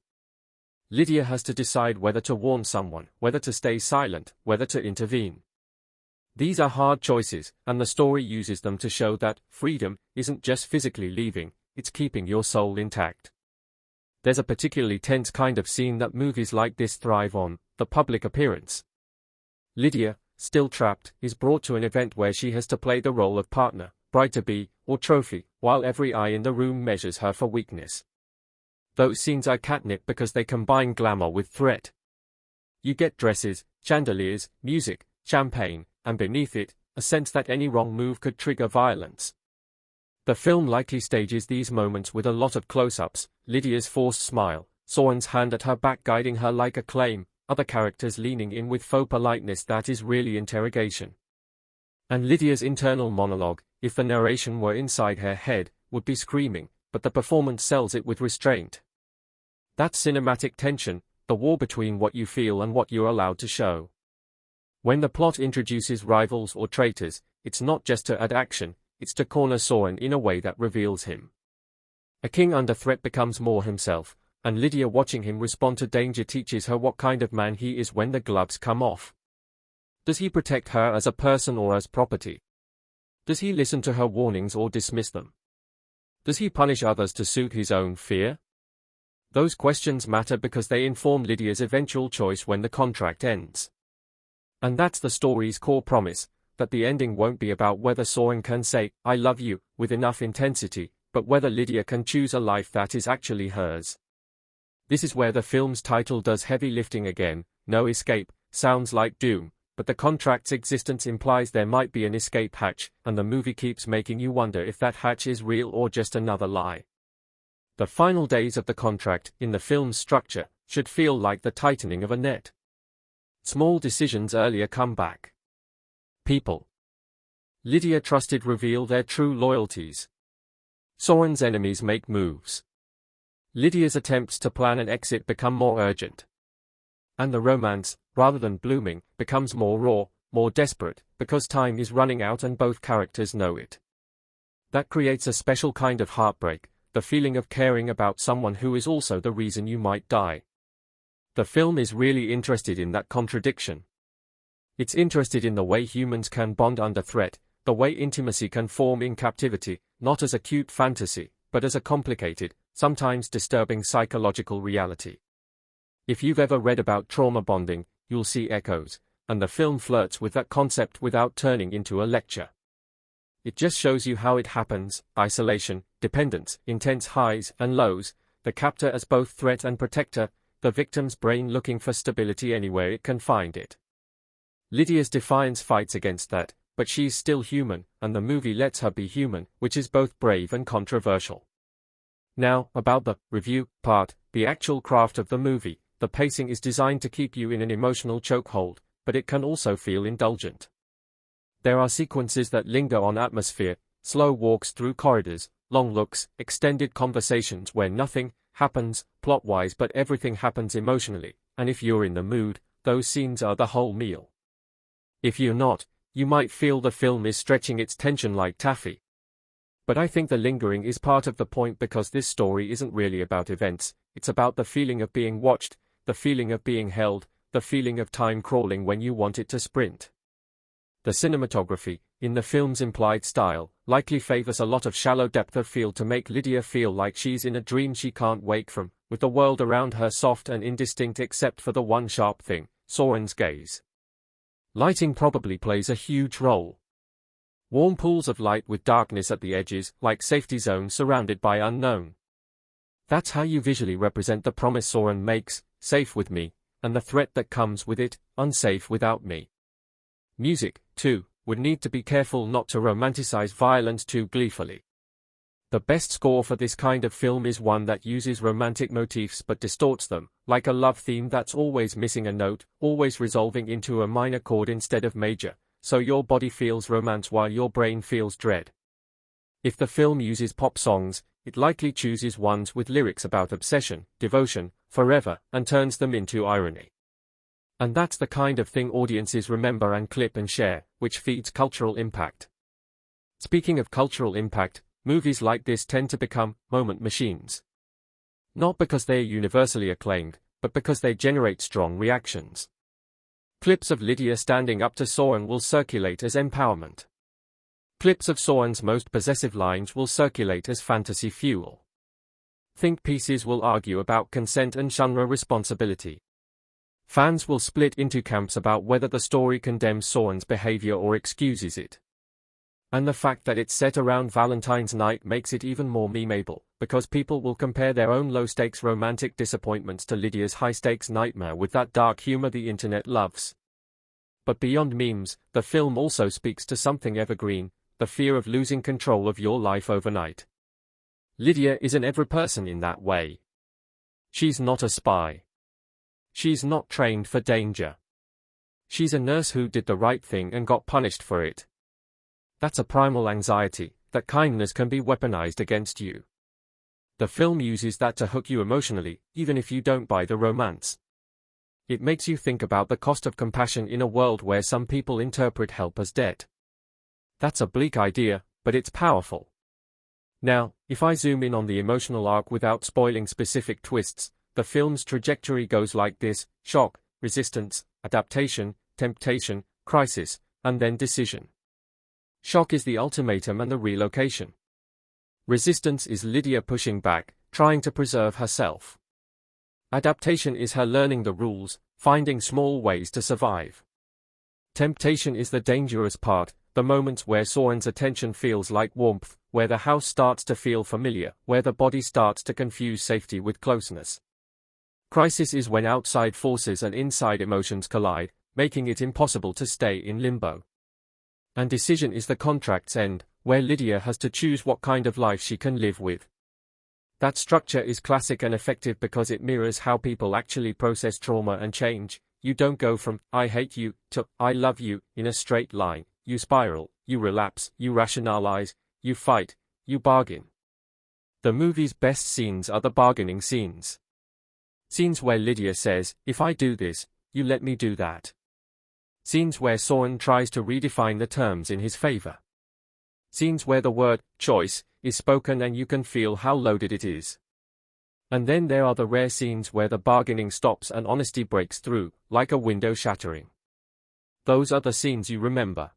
S1: Lydia has to decide whether to warn someone, whether to stay silent, whether to intervene. These are hard choices, and the story uses them to show that freedom isn't just physically leaving, it's keeping your soul intact. There's a particularly tense kind of scene that movies like this thrive on, the public appearance. Lydia, still trapped, is brought to an event where she has to play the role of partner, bride-to-be, or trophy, while every eye in the room measures her for weakness. Those scenes are catnip because they combine glamour with threat. You get dresses, chandeliers, music, champagne, and beneath it, a sense that any wrong move could trigger violence. The film likely stages these moments with a lot of close-ups, Lydia's forced smile, Soren's hand at her back guiding her like a claim, other characters leaning in with faux politeness that is really interrogation. And Lydia's internal monologue, if the narration were inside her head, would be screaming, but the performance sells it with restraint. That's cinematic tension, the war between what you feel and what you're allowed to show. When the plot introduces rivals or traitors, it's not just to add action, it's to corner Soren in a way that reveals him. A king under threat becomes more himself, and Lydia watching him respond to danger teaches her what kind of man he is when the gloves come off. Does he protect her as a person or as property? Does he listen to her warnings or dismiss them? Does he punish others to suit his own fear? Those questions matter because they inform Lydia's eventual choice when the contract ends. And that's the story's core promise, that the ending won't be about whether Soren can say, "I love you," with enough intensity, but whether Lydia can choose a life that is actually hers. This is where the film's title does heavy lifting again. No escape sounds like doom, but the contract's existence implies there might be an escape hatch, and the movie keeps making you wonder if that hatch is real or just another lie. The final days of the contract, in the film's structure, should feel like the tightening of a net. Small decisions earlier come back. People Lydia trusted reveal their true loyalties. Soren's enemies make moves. Lydia's attempts to plan an exit become more urgent. And the romance, rather than blooming, becomes more raw, more desperate, because time is running out and both characters know it. That creates a special kind of heartbreak, the feeling of caring about someone who is also the reason you might die. The film is really interested in that contradiction. It's interested in the way humans can bond under threat, the way intimacy can form in captivity, not as a cute fantasy, but as a complicated, sometimes disturbing psychological reality. If you've ever read about trauma bonding, you'll see echoes, and the film flirts with that concept without turning into a lecture. It just shows you how it happens: isolation, dependence, intense highs and lows, the captor as both threat and protector, the victim's brain looking for stability anywhere it can find it. Lydia's defiance fights against that, but she's still human, and the movie lets her be human, which is both brave and controversial. Now, about the review part, the actual craft of the movie. The pacing is designed to keep you in an emotional chokehold, but it can also feel indulgent. There are sequences that linger on atmosphere, slow walks through corridors, long looks, extended conversations where nothing happens plot-wise but everything happens emotionally, and if you're in the mood, those scenes are the whole meal. If you're not, you might feel the film is stretching its tension like taffy. But I think the lingering is part of the point, because this story isn't really about events, it's about the feeling of being watched, the feeling of being held, the feeling of time crawling when you want it to sprint. The cinematography, in the film's implied style, likely favors a lot of shallow depth of field to make Lydia feel like she's in a dream she can't wake from, with the world around her soft and indistinct except for the one sharp thing, Soren's gaze. Lighting probably plays a huge role. Warm pools of light with darkness at the edges, like safety zones surrounded by unknown. That's how you visually represent the promise Soren makes: safe with me, and the threat that comes with it: unsafe without me. Music, too, would need to be careful not to romanticize violence too gleefully. The best score for this kind of film is one that uses romantic motifs but distorts them, like a love theme that's always missing a note, always resolving into a minor chord instead of major, so your body feels romance while your brain feels dread. If the film uses pop songs, it likely chooses ones with lyrics about obsession, devotion, forever, and turns them into irony. And that's the kind of thing audiences remember and clip and share, which feeds cultural impact. Speaking of cultural impact, movies like this tend to become moment machines. Not because they're universally acclaimed, but because they generate strong reactions. Clips of Lydia standing up to Soren will circulate as empowerment. Clips of Soren's most possessive lines will circulate as fantasy fuel. Think pieces will argue about consent and genre responsibility. Fans will split into camps about whether the story condemns Soren's behavior or excuses it. And the fact that it's set around Valentine's night makes it even more memeable, because people will compare their own low-stakes romantic disappointments to Lydia's high-stakes nightmare with that dark humor the internet loves. But beyond memes, the film also speaks to something evergreen: the fear of losing control of your life overnight. Lydia isn't every person in that way. She's not a spy. She's not trained for danger. She's a nurse who did the right thing and got punished for it. That's a primal anxiety, that kindness can be weaponized against you. The film uses that to hook you emotionally, even if you don't buy the romance. It makes you think about the cost of compassion in a world where some people interpret help as debt. That's a bleak idea, but it's powerful. Now, if I zoom in on the emotional arc without spoiling specific twists, the film's trajectory goes like this: shock, resistance, adaptation, temptation, crisis, and then decision. Shock is the ultimatum and the relocation. Resistance is Lydia pushing back, trying to preserve herself. Adaptation is her learning the rules, finding small ways to survive. Temptation is the dangerous part, the moments where Soren's attention feels like warmth, where the house starts to feel familiar, where the body starts to confuse safety with closeness. Crisis is when outside forces and inside emotions collide, making it impossible to stay in limbo. And decision is the contract's end, where Lydia has to choose what kind of life she can live with. That structure is classic and effective because it mirrors how people actually process trauma and change. You don't go from "I hate you" to "I love you" in a straight line. You spiral, you relapse, you rationalize, you fight, you bargain. The movie's best scenes are the bargaining scenes. Scenes where Lydia says, "If I do this, you let me do that." Scenes where Soren tries to redefine the terms in his favor. Scenes where the word choice is spoken and you can feel how loaded it is. And then there are the rare scenes where the bargaining stops and honesty breaks through, like a window shattering. Those are the scenes you remember.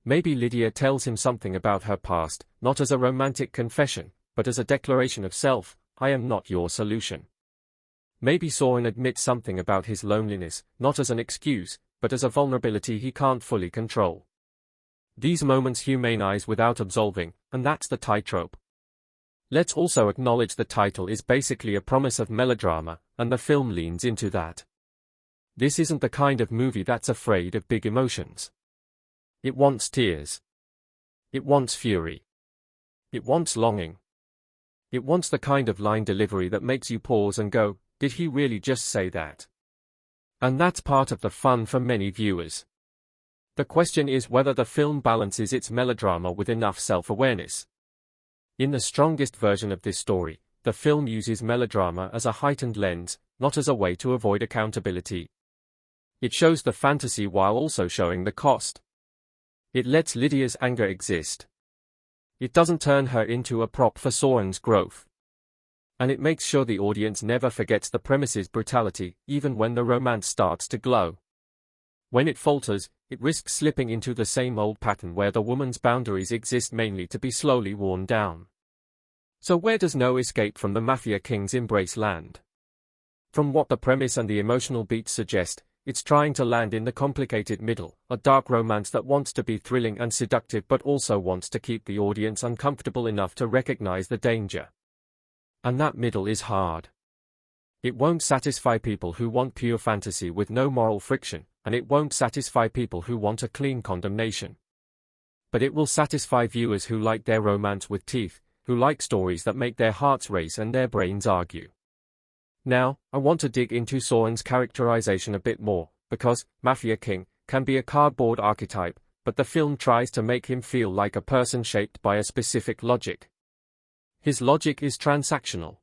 S1: Maybe Lydia tells him something about her past, not as a romantic confession, but as a declaration of self: "I am not your solution." Maybe Soren admits something about his loneliness, not as an excuse, but as a vulnerability he can't fully control. These moments humanize without absolving, and that's the tightrope. Let's also acknowledge the title is basically a promise of melodrama, and the film leans into that. This isn't the kind of movie that's afraid of big emotions. It wants tears. It wants fury. It wants longing. It wants the kind of line delivery that makes you pause and go, did he really just say that? And that's part of the fun for many viewers. The question is whether the film balances its melodrama with enough self-awareness. In the strongest version of this story, the film uses melodrama as a heightened lens, not as a way to avoid accountability. It shows the fantasy while also showing the cost. It lets Lydia's anger exist. It doesn't turn her into a prop for Soren's growth. And it makes sure the audience never forgets the premise's brutality, even when the romance starts to glow. When it falters, it risks slipping into the same old pattern where the woman's boundaries exist mainly to be slowly worn down. So where does No Escape from the Mafia King's Embrace land? From what the premise and the emotional beats suggest, it's trying to land in the complicated middle, a dark romance that wants to be thrilling and seductive but also wants to keep the audience uncomfortable enough to recognize the danger. And that middle is hard. It won't satisfy people who want pure fantasy with no moral friction, and it won't satisfy people who want a clean condemnation. But it will satisfy viewers who like their romance with teeth, who like stories that make their hearts race and their brains argue. Now, I want to dig into Soren's characterization a bit more, because Mafia King can be a cardboard archetype, but the film tries to make him feel like a person shaped by a specific logic. His logic is transactional.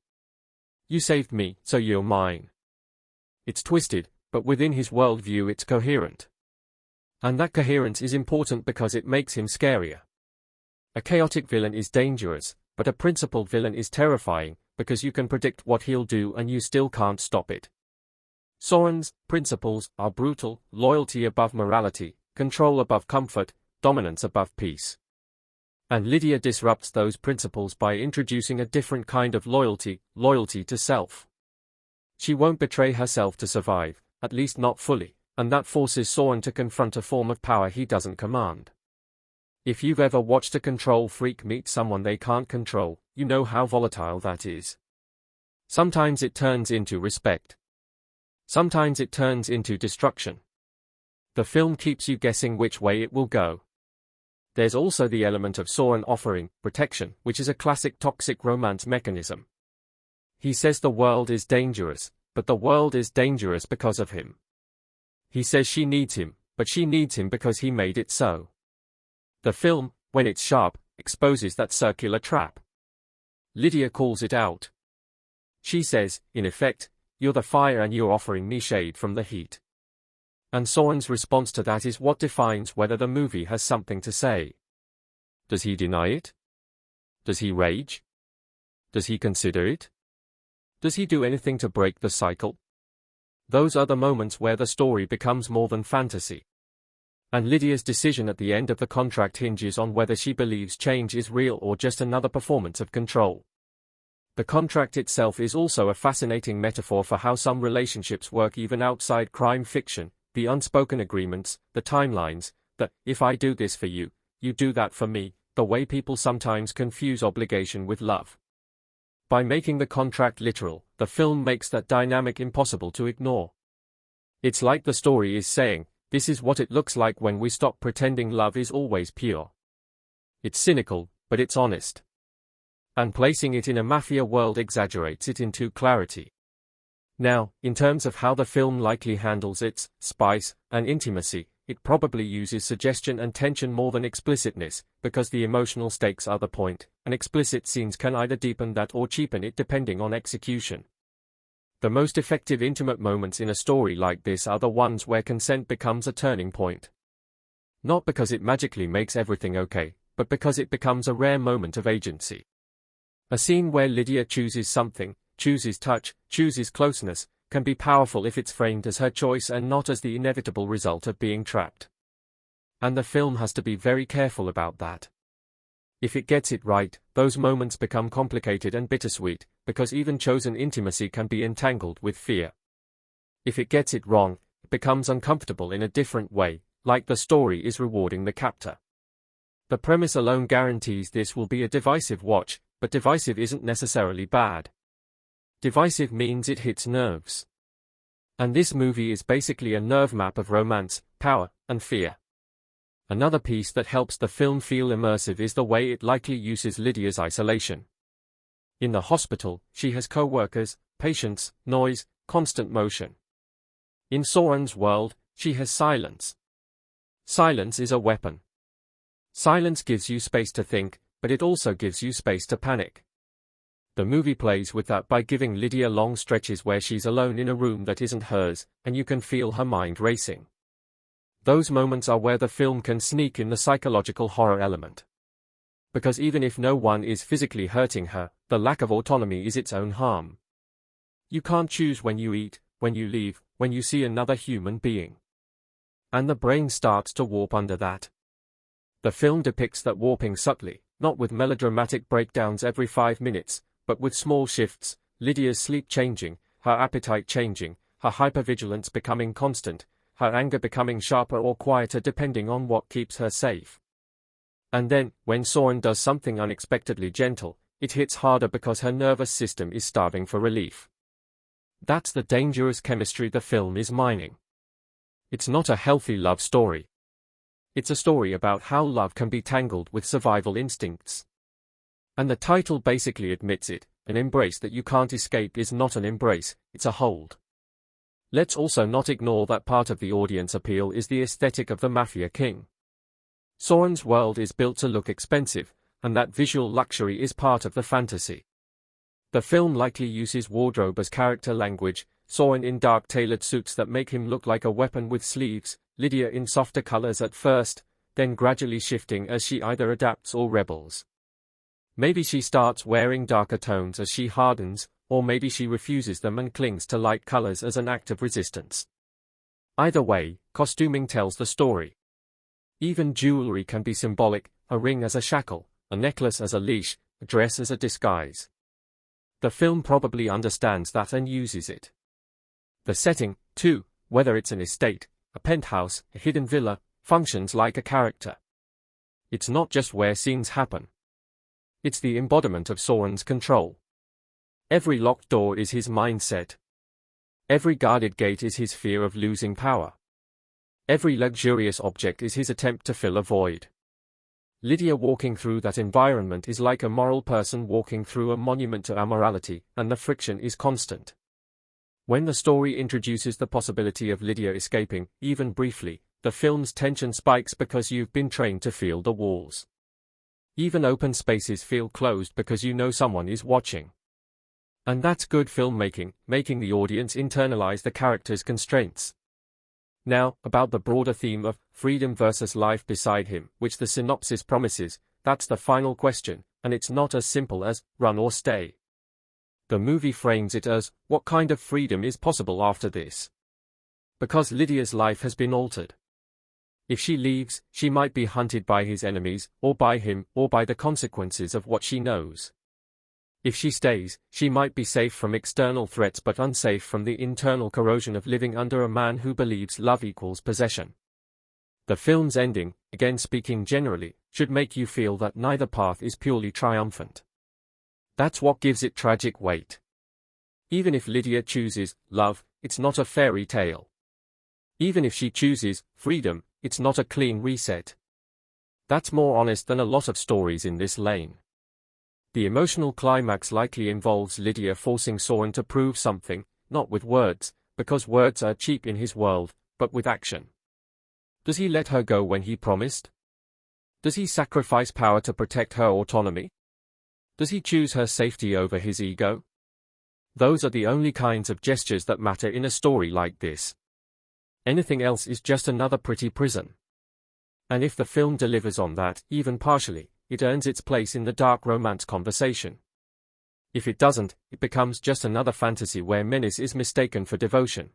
S1: You saved me, so you're mine. It's twisted, but within his worldview it's coherent. And that coherence is important because it makes him scarier. A chaotic villain is dangerous, but a principled villain is terrifying, because you can predict what he'll do and you still can't stop it. Soren's principles are brutal: loyalty above morality, control above comfort, dominance above peace. And Lydia disrupts those principles by introducing a different kind of loyalty, loyalty to self. She won't betray herself to survive, at least not fully, and that forces Soren to confront a form of power he doesn't command. If you've ever watched a control freak meet someone they can't control, you know how volatile that is. Sometimes it turns into respect. Sometimes it turns into destruction. The film keeps you guessing which way it will go. There's also the element of Soren offering protection, which is a classic toxic romance mechanism. He says the world is dangerous, but the world is dangerous because of him. He says she needs him, but she needs him because he made it so. The film, when it's sharp, exposes that circular trap. Lydia calls it out. She says, in effect, you're the fire and you're offering me shade from the heat. And Soren's response to that is what defines whether the movie has something to say. Does he deny it? Does he rage? Does he consider it? Does he do anything to break the cycle? Those are the moments where the story becomes more than fantasy. And Lydia's decision at the end of the contract hinges on whether she believes change is real or just another performance of control. The contract itself is also a fascinating metaphor for how some relationships work even outside crime fiction, the unspoken agreements, the timelines, the if I do this for you, you do that for me, the way people sometimes confuse obligation with love. By making the contract literal, the film makes that dynamic impossible to ignore. It's like the story is saying, this is what it looks like when we stop pretending love is always pure. It's cynical, but it's honest. And placing it in a mafia world exaggerates it into clarity. Now, in terms of how the film likely handles its spice and intimacy, it probably uses suggestion and tension more than explicitness, because the emotional stakes are the point, and explicit scenes can either deepen that or cheapen it depending on execution. The most effective intimate moments in a story like this are the ones where consent becomes a turning point. Not because it magically makes everything okay, but because it becomes a rare moment of agency. A scene where Lydia chooses something, chooses touch, chooses closeness, can be powerful if it's framed as her choice and not as the inevitable result of being trapped. And the film has to be very careful about that. If it gets it right, those moments become complicated and bittersweet, because even chosen intimacy can be entangled with fear. If it gets it wrong, it becomes uncomfortable in a different way, like the story is rewarding the captor. The premise alone guarantees this will be a divisive watch, but divisive isn't necessarily bad. Divisive means it hits nerves. And this movie is basically a nerve map of romance, power, and fear. Another piece that helps the film feel immersive is the way it likely uses Lydia's isolation. In the hospital, she has co-workers, patients, noise, constant motion. In Soren's world, she has silence. Silence is a weapon. Silence gives you space to think, but it also gives you space to panic. The movie plays with that by giving Lydia long stretches where she's alone in a room that isn't hers, and you can feel her mind racing. Those moments are where the film can sneak in the psychological horror element. Because even if no one is physically hurting her, the lack of autonomy is its own harm. You can't choose when you eat, when you leave, when you see another human being. And the brain starts to warp under that. The film depicts that warping subtly, not with melodramatic breakdowns every 5 minutes, but with small shifts, Lydia's sleep changing, her appetite changing, her hypervigilance becoming constant, her anger becoming sharper or quieter depending on what keeps her safe. And then, when Soren does something unexpectedly gentle, it hits harder because her nervous system is starving for relief. That's the dangerous chemistry the film is mining. It's not a healthy love story. It's a story about how love can be tangled with survival instincts. And the title basically admits it, an embrace that you can't escape is not an embrace, it's a hold. Let's also not ignore that part of the audience appeal is the aesthetic of the Mafia King. Soren's world is built to look expensive, and that visual luxury is part of the fantasy. The film likely uses wardrobe as character language, Soren in dark tailored suits that make him look like a weapon with sleeves, Lydia in softer colors at first, then gradually shifting as she either adapts or rebels. Maybe she starts wearing darker tones as she hardens, or maybe she refuses them and clings to light colors as an act of resistance. Either way, costuming tells the story. Even jewelry can be symbolic, a ring as a shackle, a necklace as a leash, a dress as a disguise. The film probably understands that and uses it. The setting, too, whether it's an estate, a penthouse, a hidden villa, functions like a character. It's not just where scenes happen. It's the embodiment of Soren's control. Every locked door is his mindset. Every guarded gate is his fear of losing power. Every luxurious object is his attempt to fill a void. Lydia walking through that environment is like a moral person walking through a monument to immorality, and the friction is constant. When the story introduces the possibility of Lydia escaping, even briefly, the film's tension spikes because you've been trained to feel the walls. Even open spaces feel closed because you know someone is watching. And that's good filmmaking, making the audience internalize the character's constraints. Now, about the broader theme of freedom versus life beside him, which the synopsis promises, that's the final question, and it's not as simple as run or stay. The movie frames it as, what kind of freedom is possible after this? Because Lydia's life has been altered. If she leaves, she might be hunted by his enemies, or by him, or by the consequences of what she knows. If she stays, she might be safe from external threats but unsafe from the internal corrosion of living under a man who believes love equals possession. The film's ending, again speaking generally, should make you feel that neither path is purely triumphant. That's what gives it tragic weight. Even if Lydia chooses love, it's not a fairy tale. Even if she chooses freedom, it's not a clean reset. That's more honest than a lot of stories in this lane. The emotional climax likely involves Lydia forcing Soren to prove something, not with words, because words are cheap in his world, but with action. Does he let her go when he promised? Does he sacrifice power to protect her autonomy? Does he choose her safety over his ego? Those are the only kinds of gestures that matter in a story like this. Anything else is just another pretty prison. And if the film delivers on that, even partially, it earns its place in the dark romance conversation. If it doesn't, it becomes just another fantasy where menace is mistaken for devotion.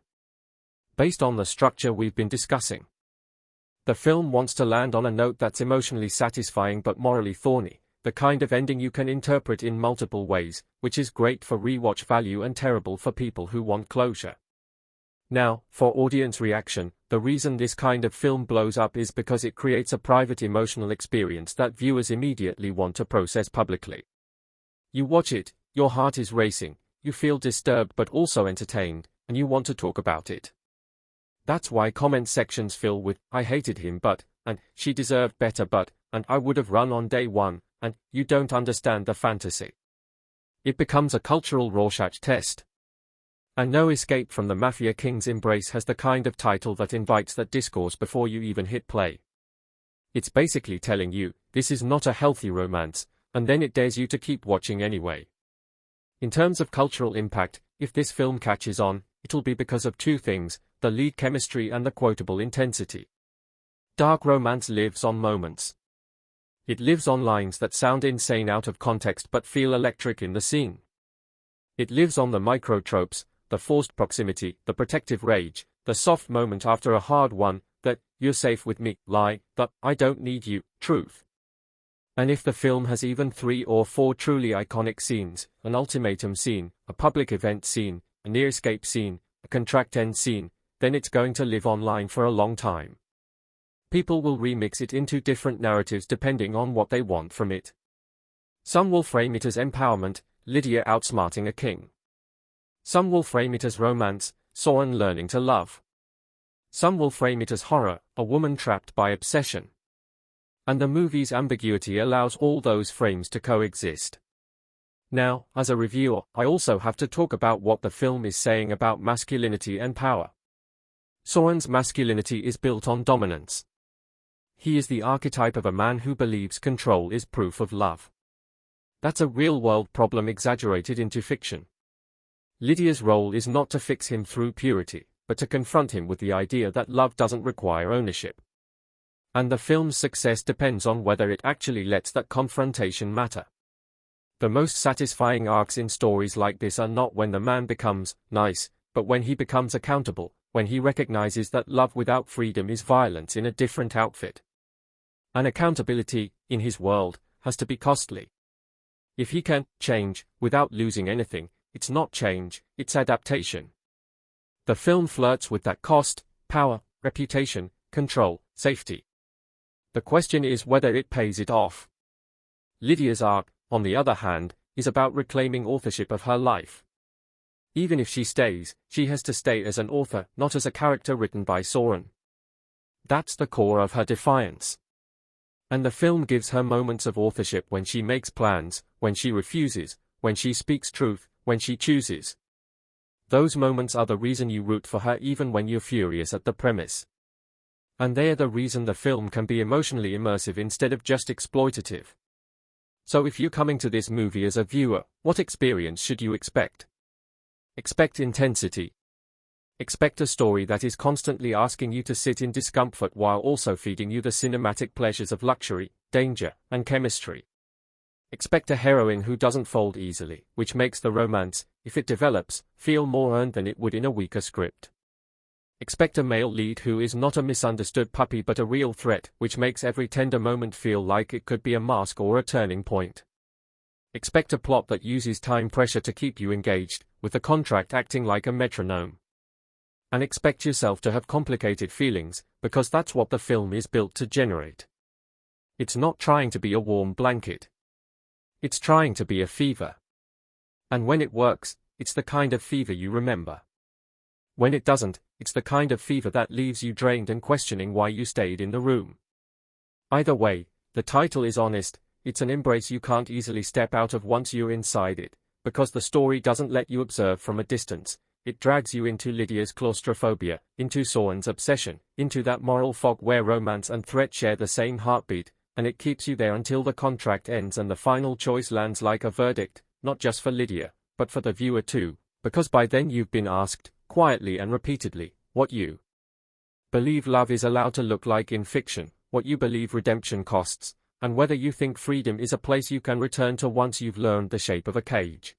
S1: Based on the structure we've been discussing, the film wants to land on a note that's emotionally satisfying but morally thorny, the kind of ending you can interpret in multiple ways, which is great for rewatch value and terrible for people who want closure. Now, for audience reaction, the reason this kind of film blows up is because it creates a private emotional experience that viewers immediately want to process publicly. You watch it, your heart is racing, you feel disturbed but also entertained, and you want to talk about it. That's why comment sections fill with, "I hated him but," and "she deserved better but," and "I would have run on day one," and "you don't understand the fantasy." It becomes a cultural Rorschach test. And No Escape from the Mafia King's Embrace has the kind of title that invites that discourse before you even hit play. It's basically telling you, this is not a healthy romance, and then it dares you to keep watching anyway. In terms of cultural impact, if this film catches on, it'll be because of two things, the lead chemistry and the quotable intensity. Dark romance lives on moments. It lives on lines that sound insane out of context but feel electric in the scene. It lives on the micro-tropes, the forced proximity, the protective rage, the soft moment after a hard one, that "you're safe with me" lie, the "I don't need you" truth. And if the film has even 3 or 4 truly iconic scenes, an ultimatum scene, a public event scene, a near escape scene, a contract end scene, then it's going to live online for a long time. People will remix it into different narratives depending on what they want from it. Some will frame it as empowerment, Lydia outsmarting a king. Some will frame it as romance, Soren learning to love. Some will frame it as horror, a woman trapped by obsession. And the movie's ambiguity allows all those frames to coexist. Now, as a reviewer, I also have to talk about what the film is saying about masculinity and power. Soren's masculinity is built on dominance. He is the archetype of a man who believes control is proof of love. That's a real-world problem exaggerated into fiction. Lydia's role is not to fix him through purity, but to confront him with the idea that love doesn't require ownership. And the film's success depends on whether it actually lets that confrontation matter. The most satisfying arcs in stories like this are not when the man becomes nice, but when he becomes accountable, when he recognizes that love without freedom is violence in a different outfit. And accountability, in his world, has to be costly. If he can change without losing anything, it's not change, it's adaptation. The film flirts with that cost, power, reputation, control, safety. The question is whether it pays it off. Lydia's arc, on the other hand, is about reclaiming authorship of her life. Even if she stays, she has to stay as an author, not as a character written by Soren. That's the core of her defiance. And the film gives her moments of authorship when she makes plans, when she refuses, when she speaks truth, when she chooses. Those moments are the reason you root for her even when you're furious at the premise. And they're the reason the film can be emotionally immersive instead of just exploitative. So if you're coming to this movie as a viewer, what experience should you expect? Expect intensity. Expect a story that is constantly asking you to sit in discomfort while also feeding you the cinematic pleasures of luxury, danger, and chemistry. Expect a heroine who doesn't fold easily, which makes the romance, if it develops, feel more earned than it would in a weaker script. Expect a male lead who is not a misunderstood puppy but a real threat, which makes every tender moment feel like it could be a mask or a turning point. Expect a plot that uses time pressure to keep you engaged, with the contract acting like a metronome. And expect yourself to have complicated feelings, because that's what the film is built to generate. It's not trying to be a warm blanket. It's trying to be a fever. And when it works, it's the kind of fever you remember. When it doesn't, it's the kind of fever that leaves you drained and questioning why you stayed in the room. Either way, the title is honest, it's an embrace you can't easily step out of once you're inside it, because the story doesn't let you observe from a distance. It drags you into Lydia's claustrophobia, into Soren's obsession, into that moral fog where romance and threat share the same heartbeat, and it keeps you there until the contract ends and the final choice lands like a verdict, not just for Lydia, but for the viewer too, because by then you've been asked, quietly and repeatedly, what you believe love is allowed to look like in fiction, what you believe redemption costs, and whether you think freedom is a place you can return to once you've learned the shape of a cage.